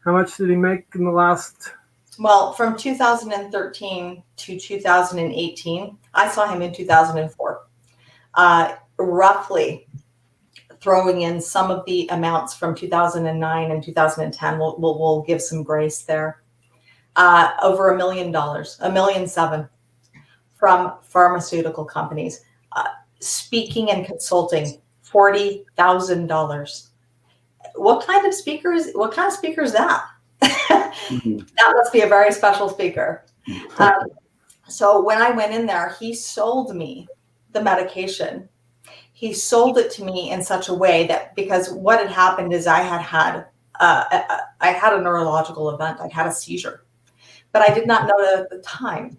how much did he make in the last? Well, from 2013 to 2018, I saw him in 2004. Roughly throwing in some of the amounts from 2009 and 2010, we'll give some grace there. Over $1 million, $1.7 million from pharmaceutical companies. Speaking and consulting, $40,000. What kind of speaker is that? That must be a very special speaker. So when I went in there, he sold me the medication. He sold it to me in such a way that, because what had happened is I had a neurological event. I'd had a seizure, but I did not know that at the time.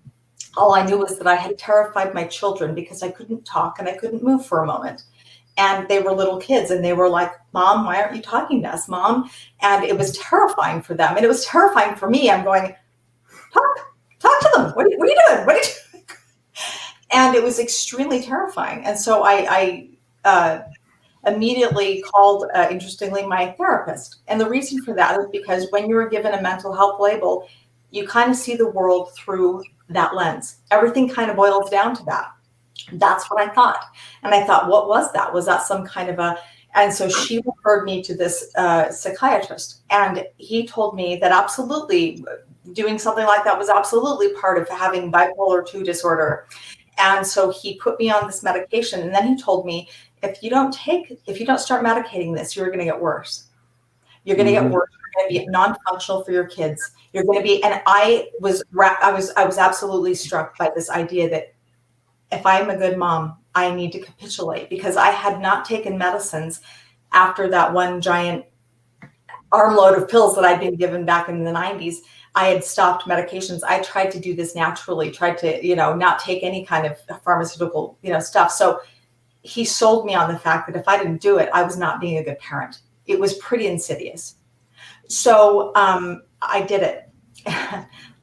All I knew was that I had terrified my children because I couldn't talk and I couldn't move for a moment. And they were little kids and they were like, "Mom, why aren't you talking to us, Mom?" And it was terrifying for them. And it was terrifying for me. I'm going, talk to them. What are you doing? What are you doing? And it was extremely terrifying. And so I immediately called, interestingly, my therapist. And the reason for that is because when you were given a mental health label, you kind of see the world through that lens. Everything kind of boils down to that. That's what I thought. And I thought, what was that? Was that some kind of and so she referred me to this psychiatrist. And he told me that absolutely doing something like that was absolutely part of having bipolar 2 disorder. And so he put me on this medication. And then he told me, if you don't start medicating this, you're going to get worse. You're going to get worse. You're going to be non-functional for your kids. You're going to be, and I was absolutely struck by this idea that if I'm a good mom, I need to capitulate, because I had not taken medicines after that one giant armload of pills that I'd been given back in the 90s. I had stopped medications. I tried to do this naturally, tried to, not take any kind of pharmaceutical, stuff. So he sold me on the fact that if I didn't do it, I was not being a good parent. It was pretty insidious. So I did it.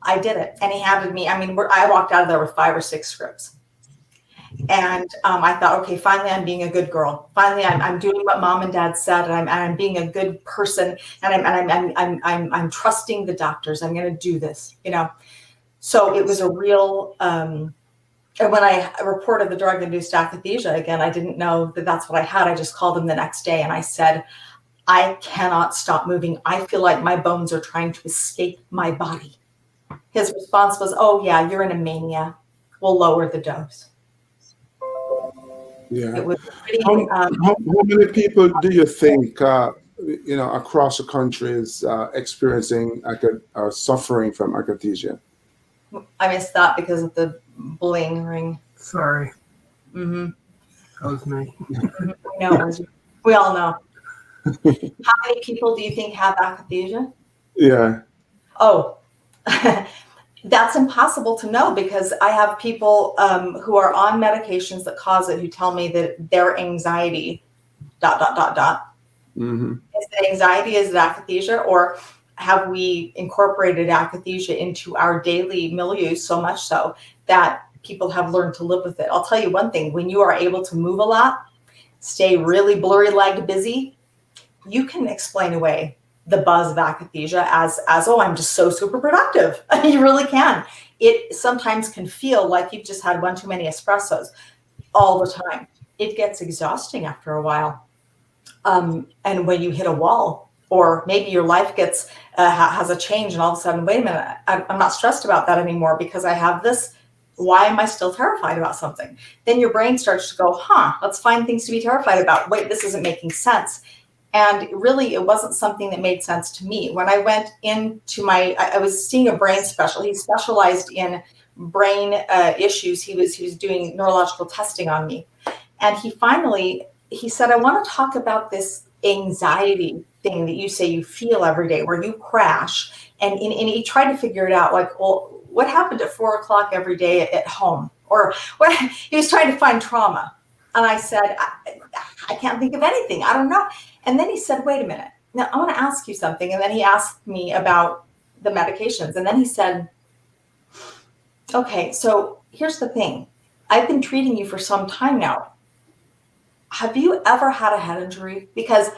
I did it. And he handed me, I walked out of there with 5 or 6 scripts. And I thought, okay, finally I'm being a good girl. Finally, I'm doing what Mom and Dad said, and I'm being a good person, and I'm trusting the doctors. I'm going to do this, So it was a real. And when I reported the drug-induced akathisia again, I didn't know that that's what I had. I just called him the next day and I said, I cannot stop moving. I feel like my bones are trying to escape my body. His response was, "Oh yeah, you're in a mania. We'll lower the dose." Yeah. It was pretty, how many people do you think, across the country is experiencing or suffering from akathesia? I missed that because of the bullying ring. Sorry. Mm-hmm. That was me. No, we all know. How many people do you think have akathesia? Yeah. Oh, that's impossible to know, because I have people who are on medications that cause it who tell me that their anxiety, ... Mm-hmm. Is it anxiety? Is it akathesia? Or have we incorporated akathesia into our daily milieu so much so that people have learned to live with it? I'll tell you one thing. When you are able to move a lot, stay really blurry-legged busy, you can explain away the buzz of akathesia as oh, I'm just so super productive. You really can. It sometimes can feel like you've just had one too many espressos all the time. It gets exhausting after a while. And when you hit a wall, or maybe your life gets has a change, and all of a sudden, wait a minute, I'm not stressed about that anymore because I have this. Why am I still terrified about something? Then your brain starts to go, let's find things to be terrified about. Wait, this isn't making sense. And really, it wasn't something that made sense to me. When I went into I was seeing a brain specialist. He specialized in brain issues. He was doing neurological testing on me. And he said, I want to talk about this anxiety thing that you say you feel every day, where you crash. And he tried to figure it out, like, well, what happened at 4 o'clock every day at home? Or what? He was trying to find trauma. And I said, I can't think of anything. I don't know. And then he said, wait a minute. Now I want to ask you something. And then he asked me about the medications. And then he said, okay, so here's the thing. I've been treating you for some time now. Have you ever had a head injury? Because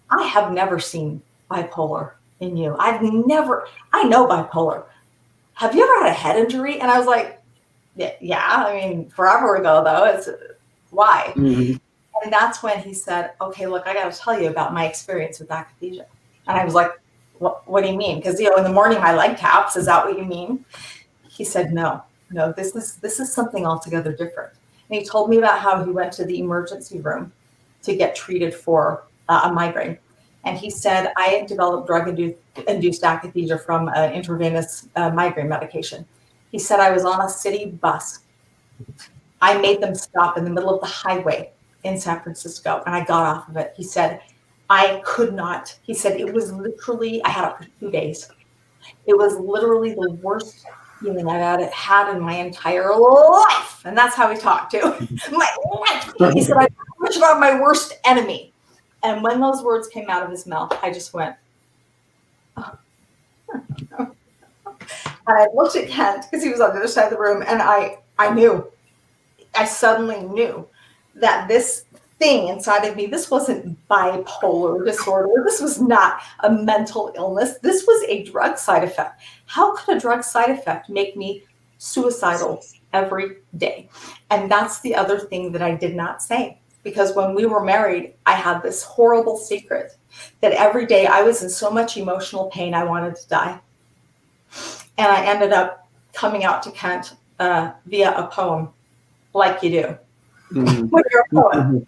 I have never seen bipolar in you. I know bipolar. Have you ever had a head injury? And I was like, yeah, I mean, forever ago though, why? Mm-hmm. And that's when he said, okay, look, I got to tell you about my experience with akathesia. And I was like, what do you mean? Because, in the morning, my leg taps. Is that what you mean? He said, no, this is something altogether different. And he told me about how he went to the emergency room to get treated for a migraine. And he said, I had developed drug-induced akathesia from intravenous migraine medication. He said, I was on a city bus. I made them stop in the middle of the highway in San Francisco, and I got off of it. He said, I could not. He said, it was literally, I had it for 2 days. It was literally the worst feeling I've had in my entire life. And that's how he talked too. My life. He said, I talked about my worst enemy. And when those words came out of his mouth, I just went, oh. And I looked at Kent because he was on the other side of the room, and I suddenly knew that this thing inside of me, this wasn't bipolar disorder. This was not a mental illness. This was a drug side effect. How could a drug side effect make me suicidal every day? And that's the other thing that I did not say. Because when we were married, I had this horrible secret that every day I was in so much emotional pain, I wanted to die. And I ended up coming out to Kent via a poem, like you do. Mm-hmm. When you're a poet. Mm-hmm.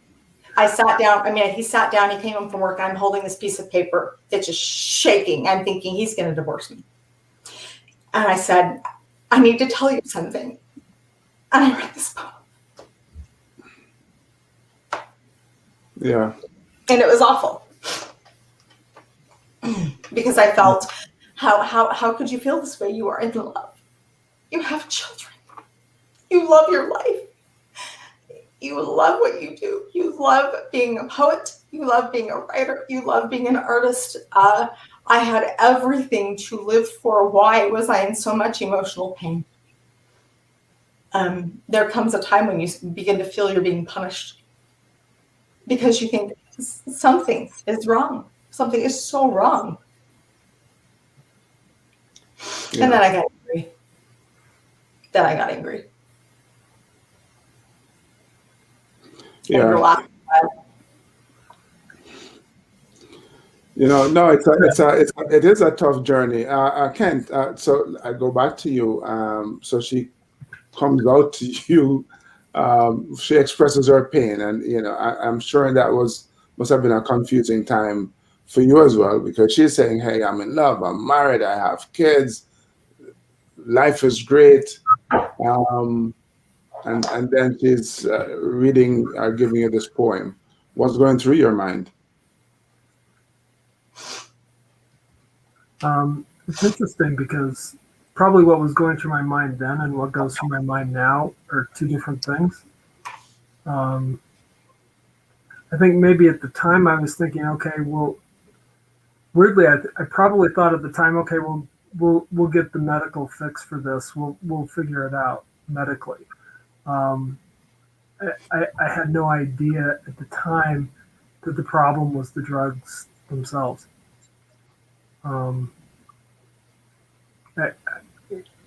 I sat down. He sat down. He came home from work. I'm holding this piece of paper. It's just shaking. I'm thinking he's going to divorce me. And I said, I need to tell you something. And I read this poem. Yeah. And it was awful. Because I felt, how could you feel this way? You are in love. You have children. You love your life. You love what you do. You love being a poet. You love being a writer. You love being an artist. I had everything to live for. Why was I in so much emotional pain? There comes a time when you begin to feel you're being punished because you think something is wrong. Something is so wrong. Yeah. And then I got angry. Yeah. No, it is a tough journey. Kent, so I go back to you. So she comes out to you. She expresses her pain, and I'm sure that must have been a confusing time for you as well, because she's saying, "Hey, I'm in love. I'm married. I have kids. Life is great." And then she's reading, giving you this poem. What's going through your mind? It's interesting because probably what was going through my mind then and what goes through my mind now are two different things. I think maybe at the time I was thinking, okay, well, weirdly, I probably thought at the time, okay, we'll get the medical fix for this. We'll figure it out medically. I had no idea at the time that the problem was the drugs themselves. I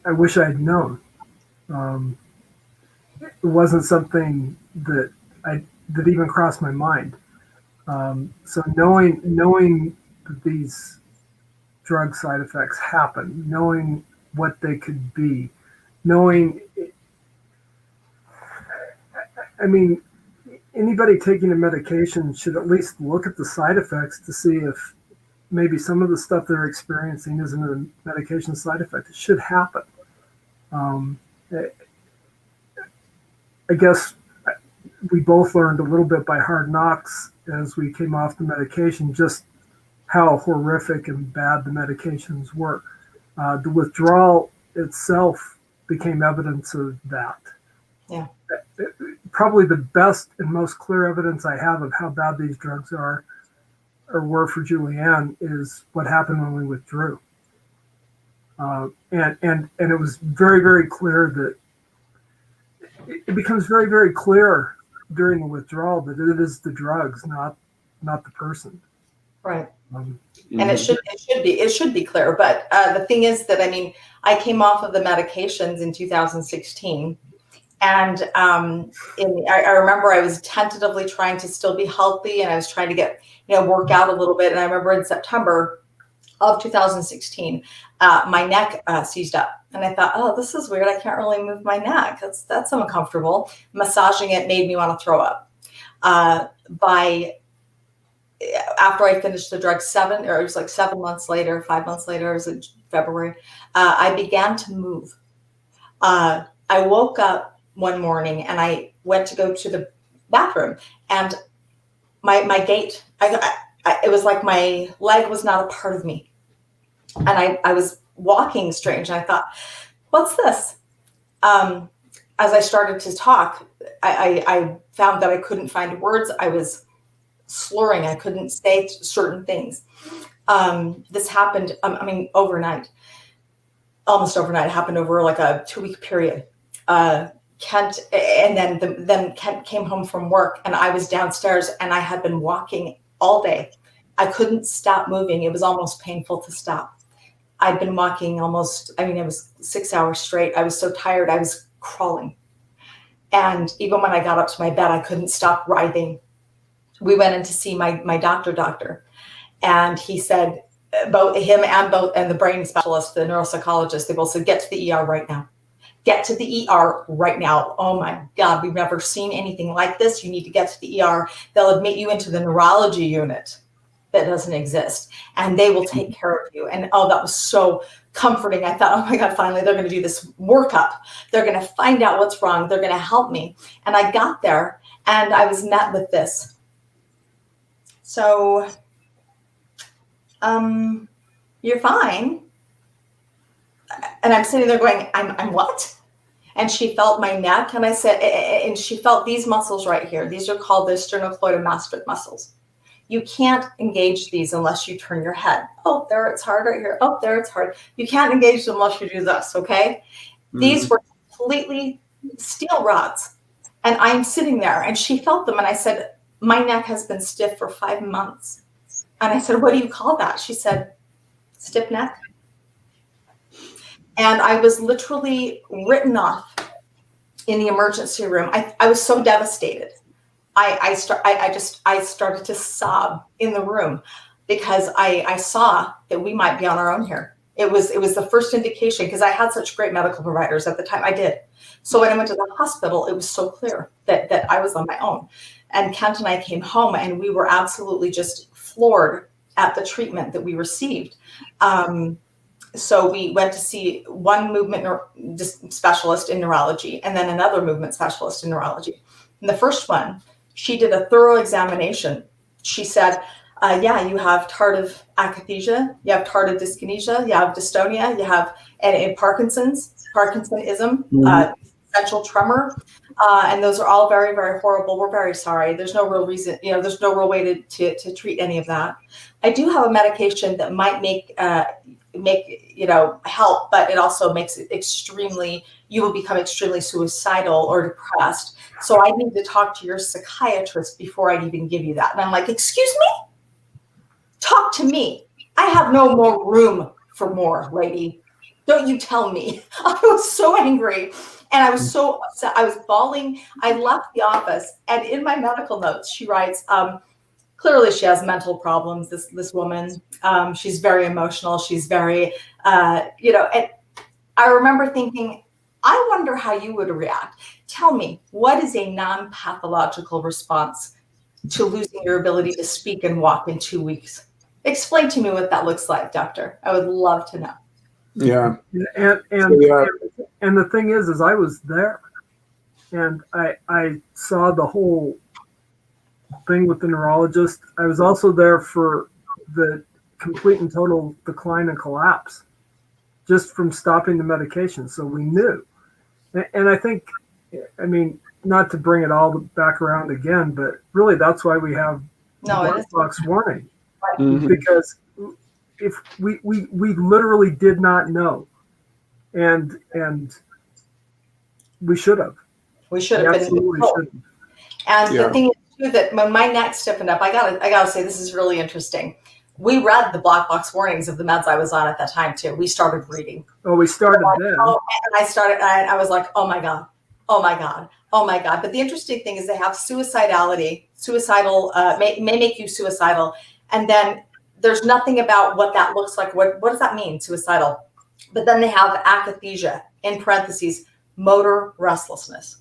wish I had known. It wasn't something that even crossed my mind. So knowing that these drug side effects happen, knowing what they could be, knowing, I mean, anybody taking a medication should at least look at the side effects to see if maybe some of the stuff they're experiencing isn't a medication side effect. It should happen. I guess we both learned a little bit by hard knocks as we came off the medication, just how horrific and bad the medications were. The withdrawal itself became evidence of that. Yeah. Probably the best and most clear evidence I have of how bad these drugs are or were for Julianne is what happened when we withdrew. And it was very, very clear that it becomes very, very clear during the withdrawal that it is the drugs, not the person. Right. And it should be clear. But the thing is that, I mean, I came off of the medications in 2016. And I remember I was tentatively trying to still be healthy, and I was trying to get, work out a little bit. And I remember in September of 2016, my neck seized up. And I thought, oh, this is weird. I can't really move my neck. That's uncomfortable. Massaging it made me want to throw up. After I finished the drug, it was like 7 months later, 5 months later, it was in February, I began to move. I woke up one morning and I went to go to the bathroom, and my gait, it was like my leg was not a part of me. And I was walking strange. And I thought, what's this? As I started to talk, I found that I couldn't find words. I was slurring. I couldn't say certain things. This happened, overnight, almost overnight. It happened over like a 2-week period. Kent, and then Kent came home from work, and I was downstairs, and I had been walking all day. I couldn't stop moving. It was almost painful to stop. I'd been walking it was 6 hours straight. I was so tired. I was crawling. And even when I got up to my bed, I couldn't stop writhing. We went in to see my doctor, and he said, both him and the brain specialist, the neuropsychologist, they both said, get to the ER right now. Get to the ER right now. Oh my God, we've never seen anything like this. You need to get to the ER. They'll admit you into the neurology unit that doesn't exist, and they will take care of you. And oh, that was so comforting. I thought, oh my God, finally they're going to do this workup. They're going to find out what's wrong. They're going to help me. And I got there, and I was met with this. So, you're fine. And I'm sitting there going, I'm what? And she felt my neck, and I said, and she felt these muscles right here. These are called the sternocleidomastoid muscles. You can't engage these unless you turn your head. Oh, there it's hard right here. Oh, there it's hard. You can't engage them unless you do this, okay? Mm-hmm. These were completely steel rods. And I'm sitting there, and she felt them, and I said, my neck has been stiff for 5 months. And I said, what do you call that? She said, stiff neck. And I was literally written off in the emergency room. I was so devastated. I started to sob in the room because I saw that we might be on our own here. It was the first indication, because I had such great medical providers at the time. I did. So when I went to the hospital, it was so clear that I was on my own. And Kent and I came home, and we were absolutely just floored at the treatment that we received. So we went to see one movement specialist in neurology, and then another movement specialist in neurology. And the first one, she did a thorough examination. She said, yeah, you have tardive akathesia, you have tardive dyskinesia, you have dystonia, you have and Parkinsonism, essential tremor. And those are all very, very horrible. We're very sorry. There's no real reason, there's no real way to treat any of that. I do have a medication that might make help, but it also makes it you will become extremely suicidal or depressed. So I need to talk to your psychiatrist before I'd even give you that. And I'm like, excuse me? Talk to me. I have no more room for more, lady. Don't you tell me. I was so angry. And I was so upset. I was bawling. I left the office, and in my medical notes, she writes, clearly she has mental problems. This woman, she's very emotional. She's very, and I remember thinking, I wonder how you would react. Tell me, what is a non-pathological response to losing your ability to speak and walk in 2 weeks? Explain to me what that looks like, doctor. I would love to know. Yeah. And the thing is I was there, and I saw the whole thing with the neurologist. I was also there for the complete and total decline and collapse just from stopping the medication. So we knew. And I think, I mean, not to bring it all back around again, but really that's why we have black box warning. Mm-hmm. Because if we literally did not know, and we should have. We should have absolutely should have. And the thing is too, that when my neck stiffened up, I gotta say, this is really interesting. We read the black box warnings of the meds I was on at that time too. We started reading. Oh, we started then. And I was like, oh my God. But the interesting thing is they have suicidal, may make you suicidal. And then there's nothing about what that looks like. What does that mean, suicidal? But then they have akathesia, in parentheses, motor restlessness.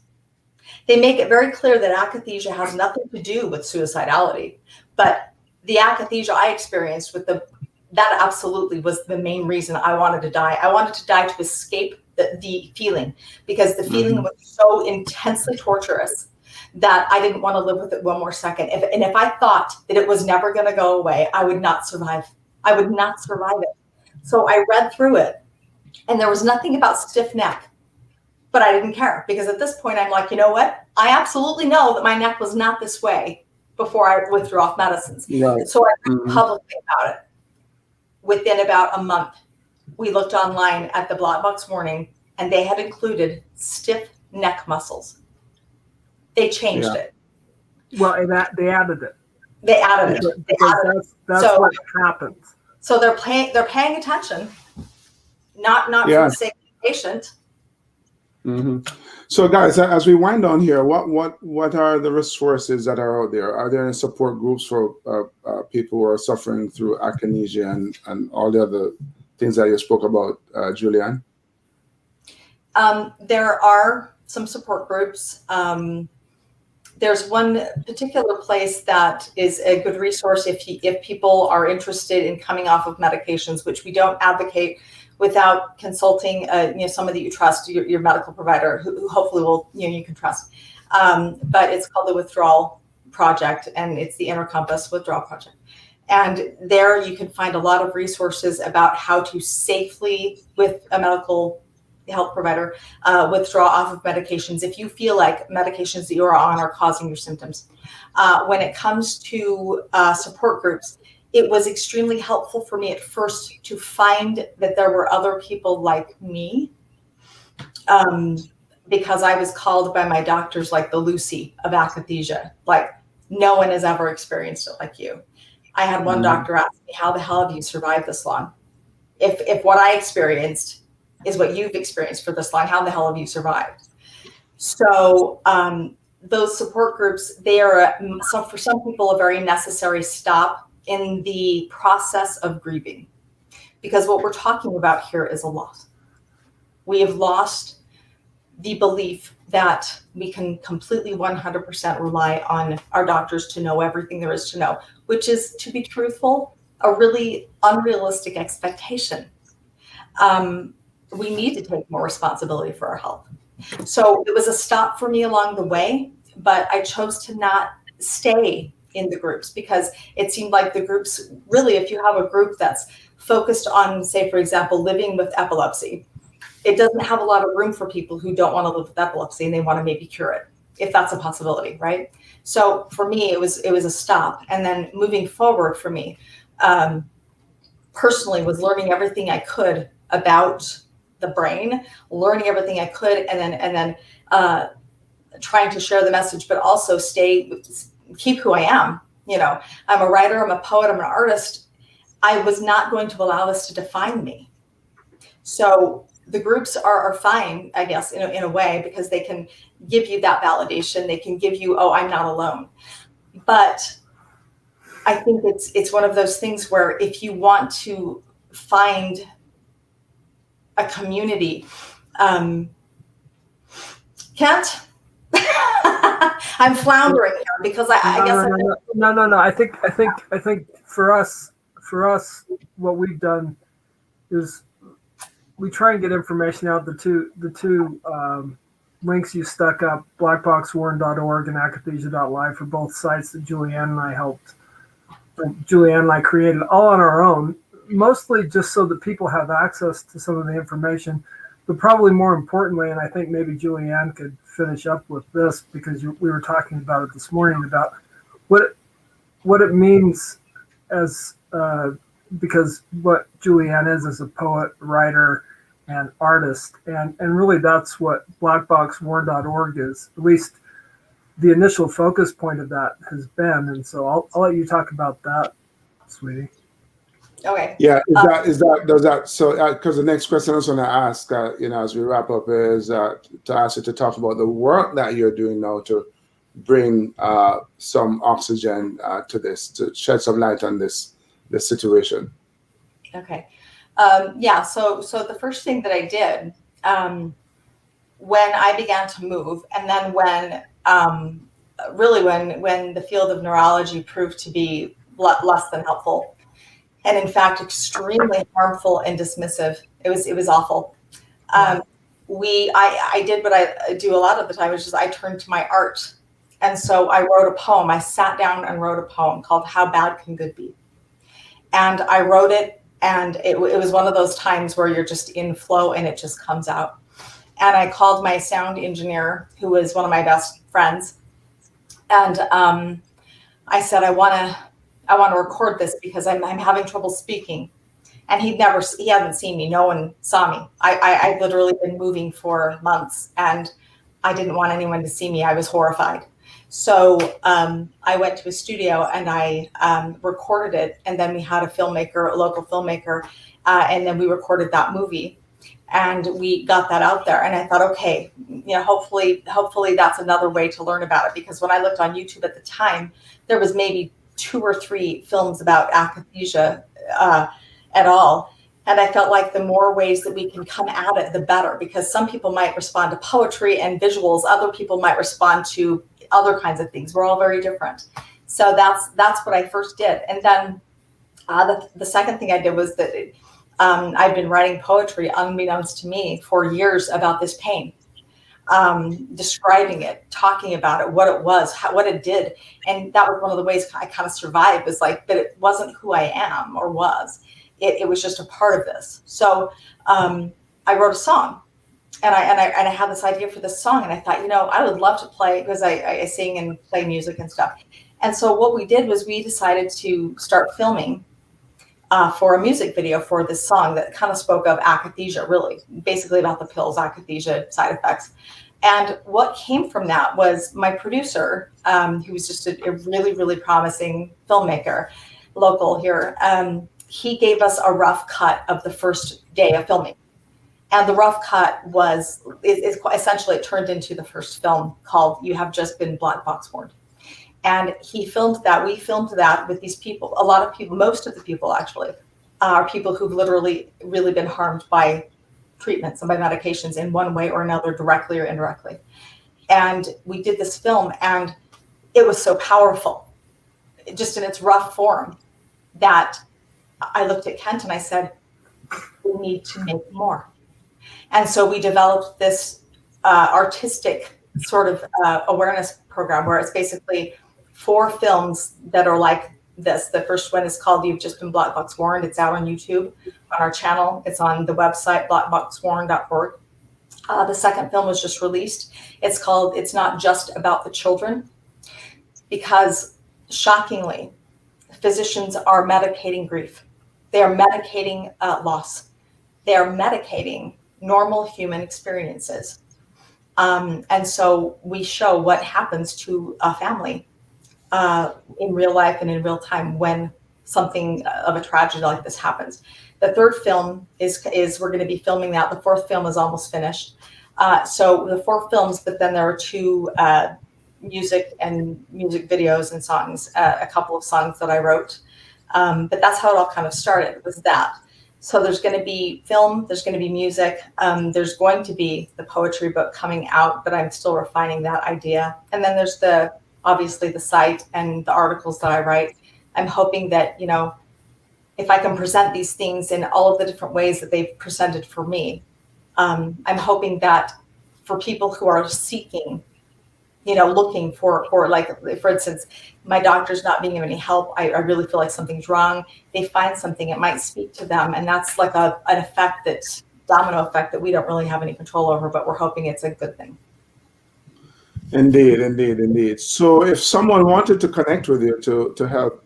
They make it very clear that akathesia has nothing to do with suicidality, but the akathesia I experienced that absolutely was the main reason I wanted to die. I wanted to die to escape the feeling, because the feeling was so intensely torturous that I didn't want to live with it one more second. If I thought that it was never going to go away, I would not survive. I would not survive it. So I read through it, and there was nothing about stiff neck, but I didn't care, because at this point I'm like, you know what? I absolutely know that my neck was not this way before I withdrew off medicines. Right. So I wrote publicly about it. Within about a month, we looked online at the black box warning, and they had included stiff neck muscles. They changed it. Well, they added it. They added it. That's what happens. So they're paying attention, not for the sake of the patient. Mm-hmm. So, guys, as we wind down here, what are the resources that are out there? Are there any support groups for people who are suffering through akathesia and all the other things that you spoke about, Julianne? There are some support groups. There's one particular place that is a good resource if people are interested in coming off of medications, which we don't advocate without consulting somebody you trust, your medical provider, who hopefully will you can trust. But it's called the Withdrawal Project, and it's the Inner Compass Withdrawal Project. And there you can find a lot of resources about how to safely, with a medical health provider, withdraw off of medications if you feel like medications that you are on are causing your symptoms. When it comes to support groups, it was extremely helpful for me at first to find that there were other people like me, because I was called by my doctors like the Lucy of akathesia. Like, no one has ever experienced it like you. I had one doctor ask me, how the hell have you survived this long? If what I experienced is what you've experienced for this long, how the hell have you survived? So those support groups, they are for some people a very necessary stop in the process of grieving, because what we're talking about here is a loss. We have lost the belief that we can completely 100% rely on our doctors to know everything there is to know, which is, to be truthful, a really unrealistic expectation. We need to take more responsibility for our health. So it was a stop for me along the way, but I chose to not stay in the groups, because it seemed like the groups, really, if you have a group that's focused on, say, for example, living with epilepsy, it doesn't have a lot of room for people who don't want to live with epilepsy and they want to maybe cure it, if that's a possibility, right? So for me, it was a stop. And then moving forward for me, personally, was learning everything I could about the brain, learning everything I could, and then trying to share the message, but also keep who I am. I'm a writer, I'm a poet, I'm an artist. I was not going to allow this to define me. So the groups are fine, I guess, in a way, because they can give you that validation. They can give you, oh, I'm not alone. But I think it's one of those things where if you want to find a community, Kent, I'm floundering here because I guess No. I think for us, what we've done is we try and get information out. The two links you stuck up, blackboxwarn.org and akathesia.live, for both sites that Julianne and I helped. Julianne and I created all on our own, mostly just so that people have access to some of the information. But probably more importantly, and I think maybe Julianne could finish up with this, because we were talking about it this morning, about what it means as because what Julianne is a poet, writer, and artist, and really that's what blackboxwarn.org is. At least the initial focus point of that has been. And so I'll let you talk about that, sweetie. Okay. Yeah, so because the next question I was going to ask, as we wrap up, is to ask you to talk about the work that you're doing now to bring some oxygen to this, to shed some light on this situation. Okay. So the first thing that I did when I began to move, and then when the field of neurology proved to be less than helpful, and in fact extremely harmful and dismissive, it was awful. I did what I do a lot of the time, which is I turned to my art, and so I wrote a poem. I sat down and wrote a poem called "How Bad Can Good Be," and I wrote it. And it was one of those times where you're just in flow and it just comes out. And I called my sound engineer, who was one of my best friends, and I said, I want to record this because I'm having trouble speaking. And he hadn't seen me. No one saw me. I'd literally been moving for months, and I didn't want anyone to see me. I was horrified. So I went to a studio and I recorded it, and then we had a local filmmaker, and then we recorded that movie, and we got that out there. And I thought, okay, hopefully that's another way to learn about it, because when I looked on YouTube at the time, there was maybe 2 or 3 films about akathesia at all. And I felt like the more ways that we can come at it, the better, because some people might respond to poetry and visuals. Other people might respond to other kinds of things. We're all very different. So that's what I first did. And then the second thing I did was that I've been writing poetry, unbeknownst to me, for years about this pain, describing it, talking about it, what it was, what it did. And that was one of the ways I kind of survived, was like, but it wasn't who I am or was. It was just a part of this. So I wrote a song. And I had this idea for this song, and I thought, I would love to play, because I sing and play music and stuff. And so what we did was we decided to start filming for a music video for this song that kind of spoke of akathesia, really, basically about the pills, akathesia side effects. And what came from that was my producer, who was just a really, really promising filmmaker, local here. He gave us a rough cut of the first day of filming. And the rough cut essentially it turned into the first film called "You Have Just Been Black Box Warned." And he filmed that. We filmed that with these people. A lot of people, most of the people actually, are people who've literally really been harmed by treatments and by medications in one way or another, directly or indirectly. And we did this film, and it was so powerful, just in its rough form, that I looked at Kent and I said, we need to make more. And so we developed this artistic sort of awareness program, where it's basically 4 films that are like this. The first one is called "You've Just Been Black Box Warned." It's out on YouTube, on our channel. It's on the website, blackboxwarn.org. The second film was just released. It's called "It's Not Just About the Children," because shockingly, physicians are medicating grief. They are medicating loss. They are medicating normal human experiences. And so we show what happens to a family in real life and in real time when something of a tragedy like this happens. The third film is we're going to be filming that. The fourth film is almost finished. So the 4 films, but then there are 2 music and music videos and songs, a couple of songs that I wrote. But that's how it all kind of started, was that. So there's going to be film, there's going to be music, there's going to be the poetry book coming out, but I'm still refining that idea. And then there's obviously the site and the articles that I write. I'm hoping that, if I can present these things in all of the different ways that they've presented for me, I'm hoping that for people who are seeking, looking for like, for instance, my doctor's not being of any help. I really feel like something's wrong. They find something, it might speak to them. And that's like an effect, that's domino effect, that we don't really have any control over, but we're hoping it's a good thing. Indeed. So if someone wanted to connect with you to help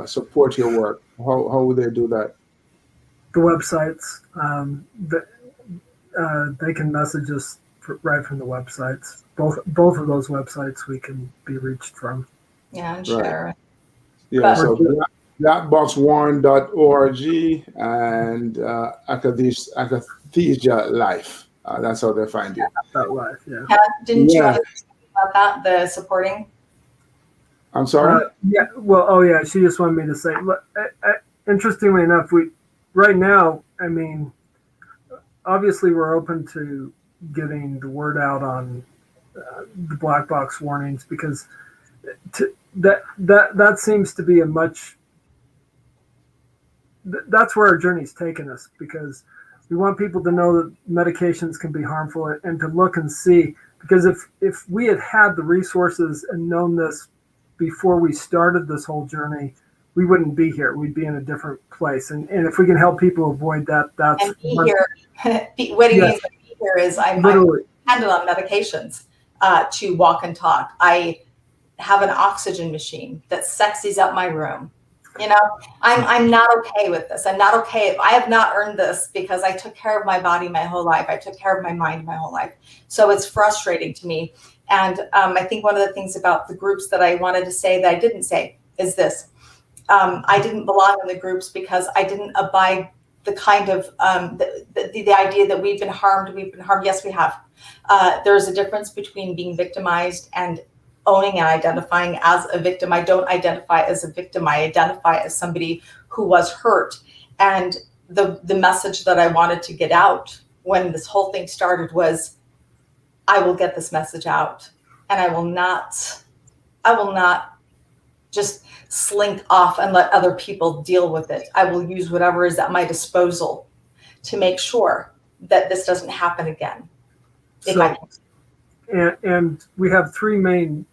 support your work, how would they do that? The websites, they can message us right from the websites. Both of those websites we can be reached from. Yeah, sure. Right. Yeah, so blackboxwarn.org and Akathesia Life. That's how they find you. Life, yeah. Didn't you want to speak about that, the supporting? I'm sorry? She just wanted me to say, look, interestingly enough, right now, obviously we're open to getting the word out on the black box warnings, because that seems to be that's where our journey's taken us, because we want people to know that medications can be harmful and to look and see, because if we had the resources and known this before we started this whole journey, we wouldn't be here. We'd be in a different place. And if we can help people avoid that, that's... And be here. What it means to be here is I'm dependent on medications to walk and talk. I have an oxygen machine that sexies up my room. I'm not okay with this. I'm not okay. I have not earned this because I took care of my body my whole life. I took care of my mind my whole life. So it's frustrating to me. And I think one of the things about the groups that I wanted to say that I didn't say is this. I didn't belong in the groups because I didn't abide the kind of the idea that we've been harmed. Yes, we have. There's a difference between being victimized and owning and identifying as a victim. I don't identify as a victim. I identify as somebody who was hurt. And the message that I wanted to get out when this whole thing started was, I will get this message out, and I will not just slink off and let other people deal with it. I will use whatever is at my disposal to make sure that this doesn't happen again. And we have three main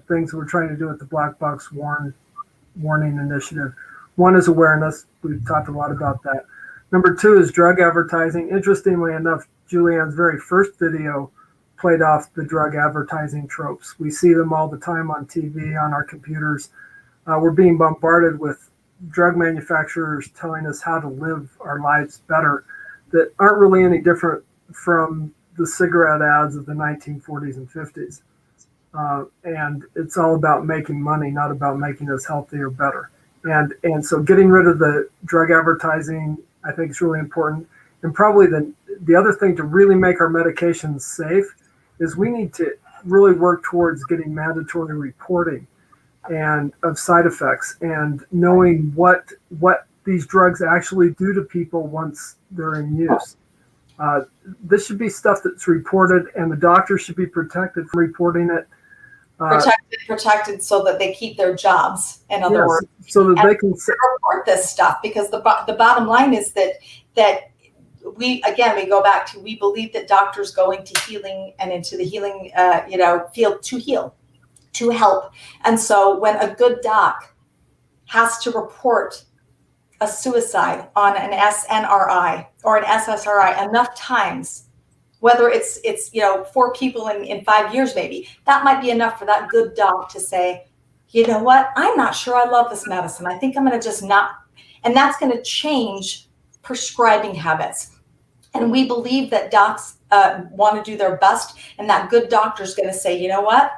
things that we're trying to do with the Black Box Warning Initiative. One is awareness. We've talked a lot about that. Number two is drug advertising. Interestingly enough, Julianne's very first video played off the drug advertising tropes. We see them all the time on TV, on our computers. We're being bombarded with drug manufacturers telling us how to live our lives better that aren't really any different from the cigarette ads of the 1940s and 50s. And it's all about making money, not about making us healthy or better. And so getting rid of the drug advertising, I think, is really important. And probably the other thing to really make our medications safe is we need to really work towards getting mandatory reporting and of side effects and knowing what these drugs actually do to people once they're in use. This should be stuff that's reported, and the doctor should be protected from reporting it. Protected so that they keep their jobs, in other words. So that they can report this stuff, because the bottom line is that we go back to, we believe that doctors go into healing and into the healing field to heal, to help. And so when a good doc has to report a suicide on an SNRI or an SSRI enough times, whether it's 4 people in 5 years, maybe, that might be enough for that good doc to say, you know what, I'm not sure I love this medicine. I think I'm going to just not. And that's going to change prescribing habits. And we believe that docs want to do their best, and that good doctor is going to say, you know what,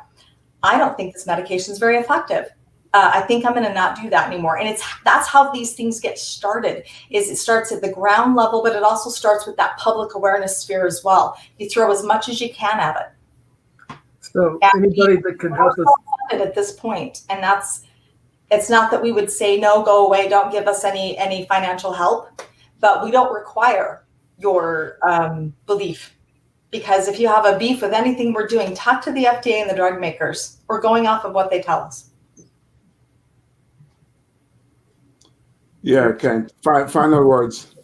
I don't think this medication is very effective. I think I'm going to not do that anymore. And that's how these things get started. Is it starts at the ground level, but it also starts with that public awareness sphere as well. You throw as much as you can at it. So And anybody that can help us. at this point, and it's not that we would say no, go away, don't give us any financial help, but we don't require your belief, because if you have a beef with anything we're doing, talk to the FDA and the drug makers. We're going off of what they tell us. Yeah, Ken. Final words.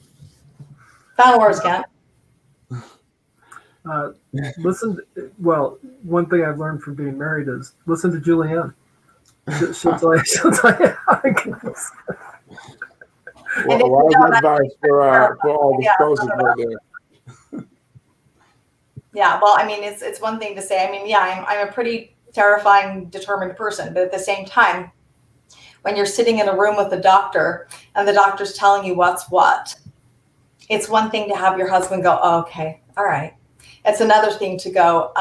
Final words, Kent. Well, one thing I've learned from being married is listen to Julianne. She'll tell you how it goes. Well, a lot of advice for all the spouses out there. Yeah, well, I mean, it's one thing to say. I mean, yeah, I'm a pretty terrifying, determined person, but at the same time, when you're sitting in a room with a doctor and the doctor's telling you what's what, it's one thing to have your husband go, oh, okay, all right. It's another thing to go,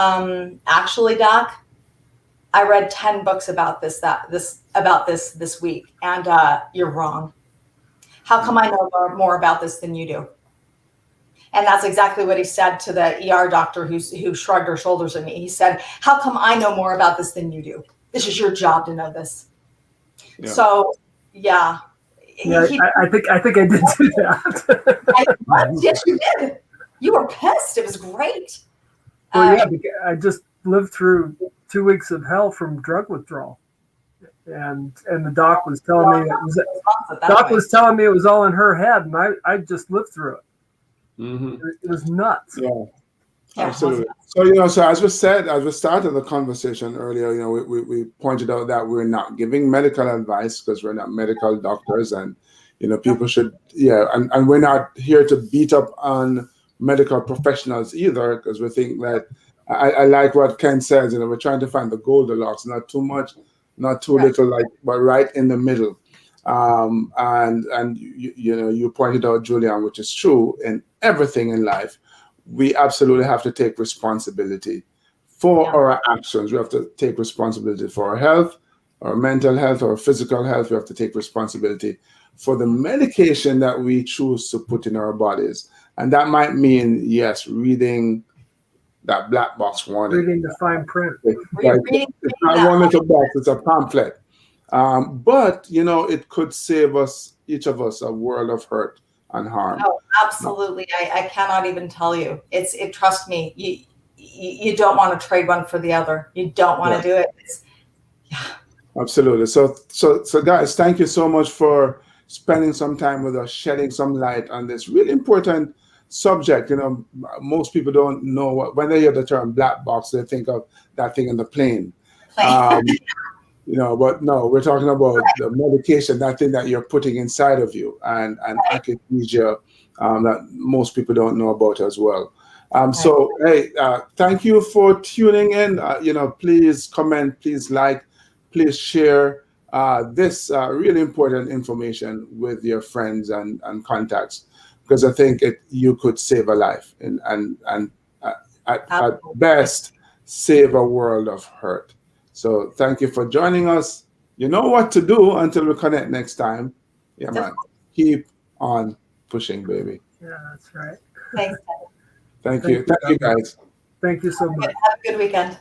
actually, Doc, I read 10 books about this week, and you're wrong. How come I know more about this than you do? And that's exactly what he said to the ER doctor who shrugged her shoulders at me. He said, how come I know more about this than you do? This is your job to know this. Yeah. So, yeah. I think I did do that. Yes, you did. You were pissed. It was great. Well, yeah, I just lived through 2 weeks of hell from drug withdrawal, and the doc was telling me it was all in her head, and I just lived through it. Mm-hmm. It was nuts. Yeah, absolutely. So so as we started the conversation earlier, we pointed out that we're not giving medical advice because we're not medical doctors, and people should and we're not here to beat up on medical professionals either, because we think that I like what Ken says. We're trying to find the Goldilocks, not too much, not too little, but right in the middle. And you pointed out, Julian, which is true in everything in life. We absolutely have to take responsibility for our actions. We have to take responsibility for our health, our mental health, our physical health. We have to take responsibility for the medication that we choose to put in our bodies. And that might mean, yes, reading that black box warning. Reading the fine print. It's not one little box, it's a pamphlet. But, it could save each of us, a world of hurt and harm. Oh, absolutely. No. I cannot even tell you. Trust me, you don't want to trade one for the other. You don't want to do it. Absolutely. So guys, thank you so much for spending some time with us, shedding some light on this really important subject. Most people don't know when they hear the term black box, they think of that thing in the plane. But no, we're talking about the medication, that thing that you're putting inside of you, and akathesia that most people don't know about as well. So, hey, thank you for tuning in. Please comment, please like, please share this really important information with your friends and contacts, because I think you could save a life and at best save a world of hurt. So thank you for joining us. You know what to do until we connect next time. Yeah, man. Keep on pushing, baby. Yeah, that's right. Thanks. Thank you. Thank you, guys. Thank you so much. Have a good weekend.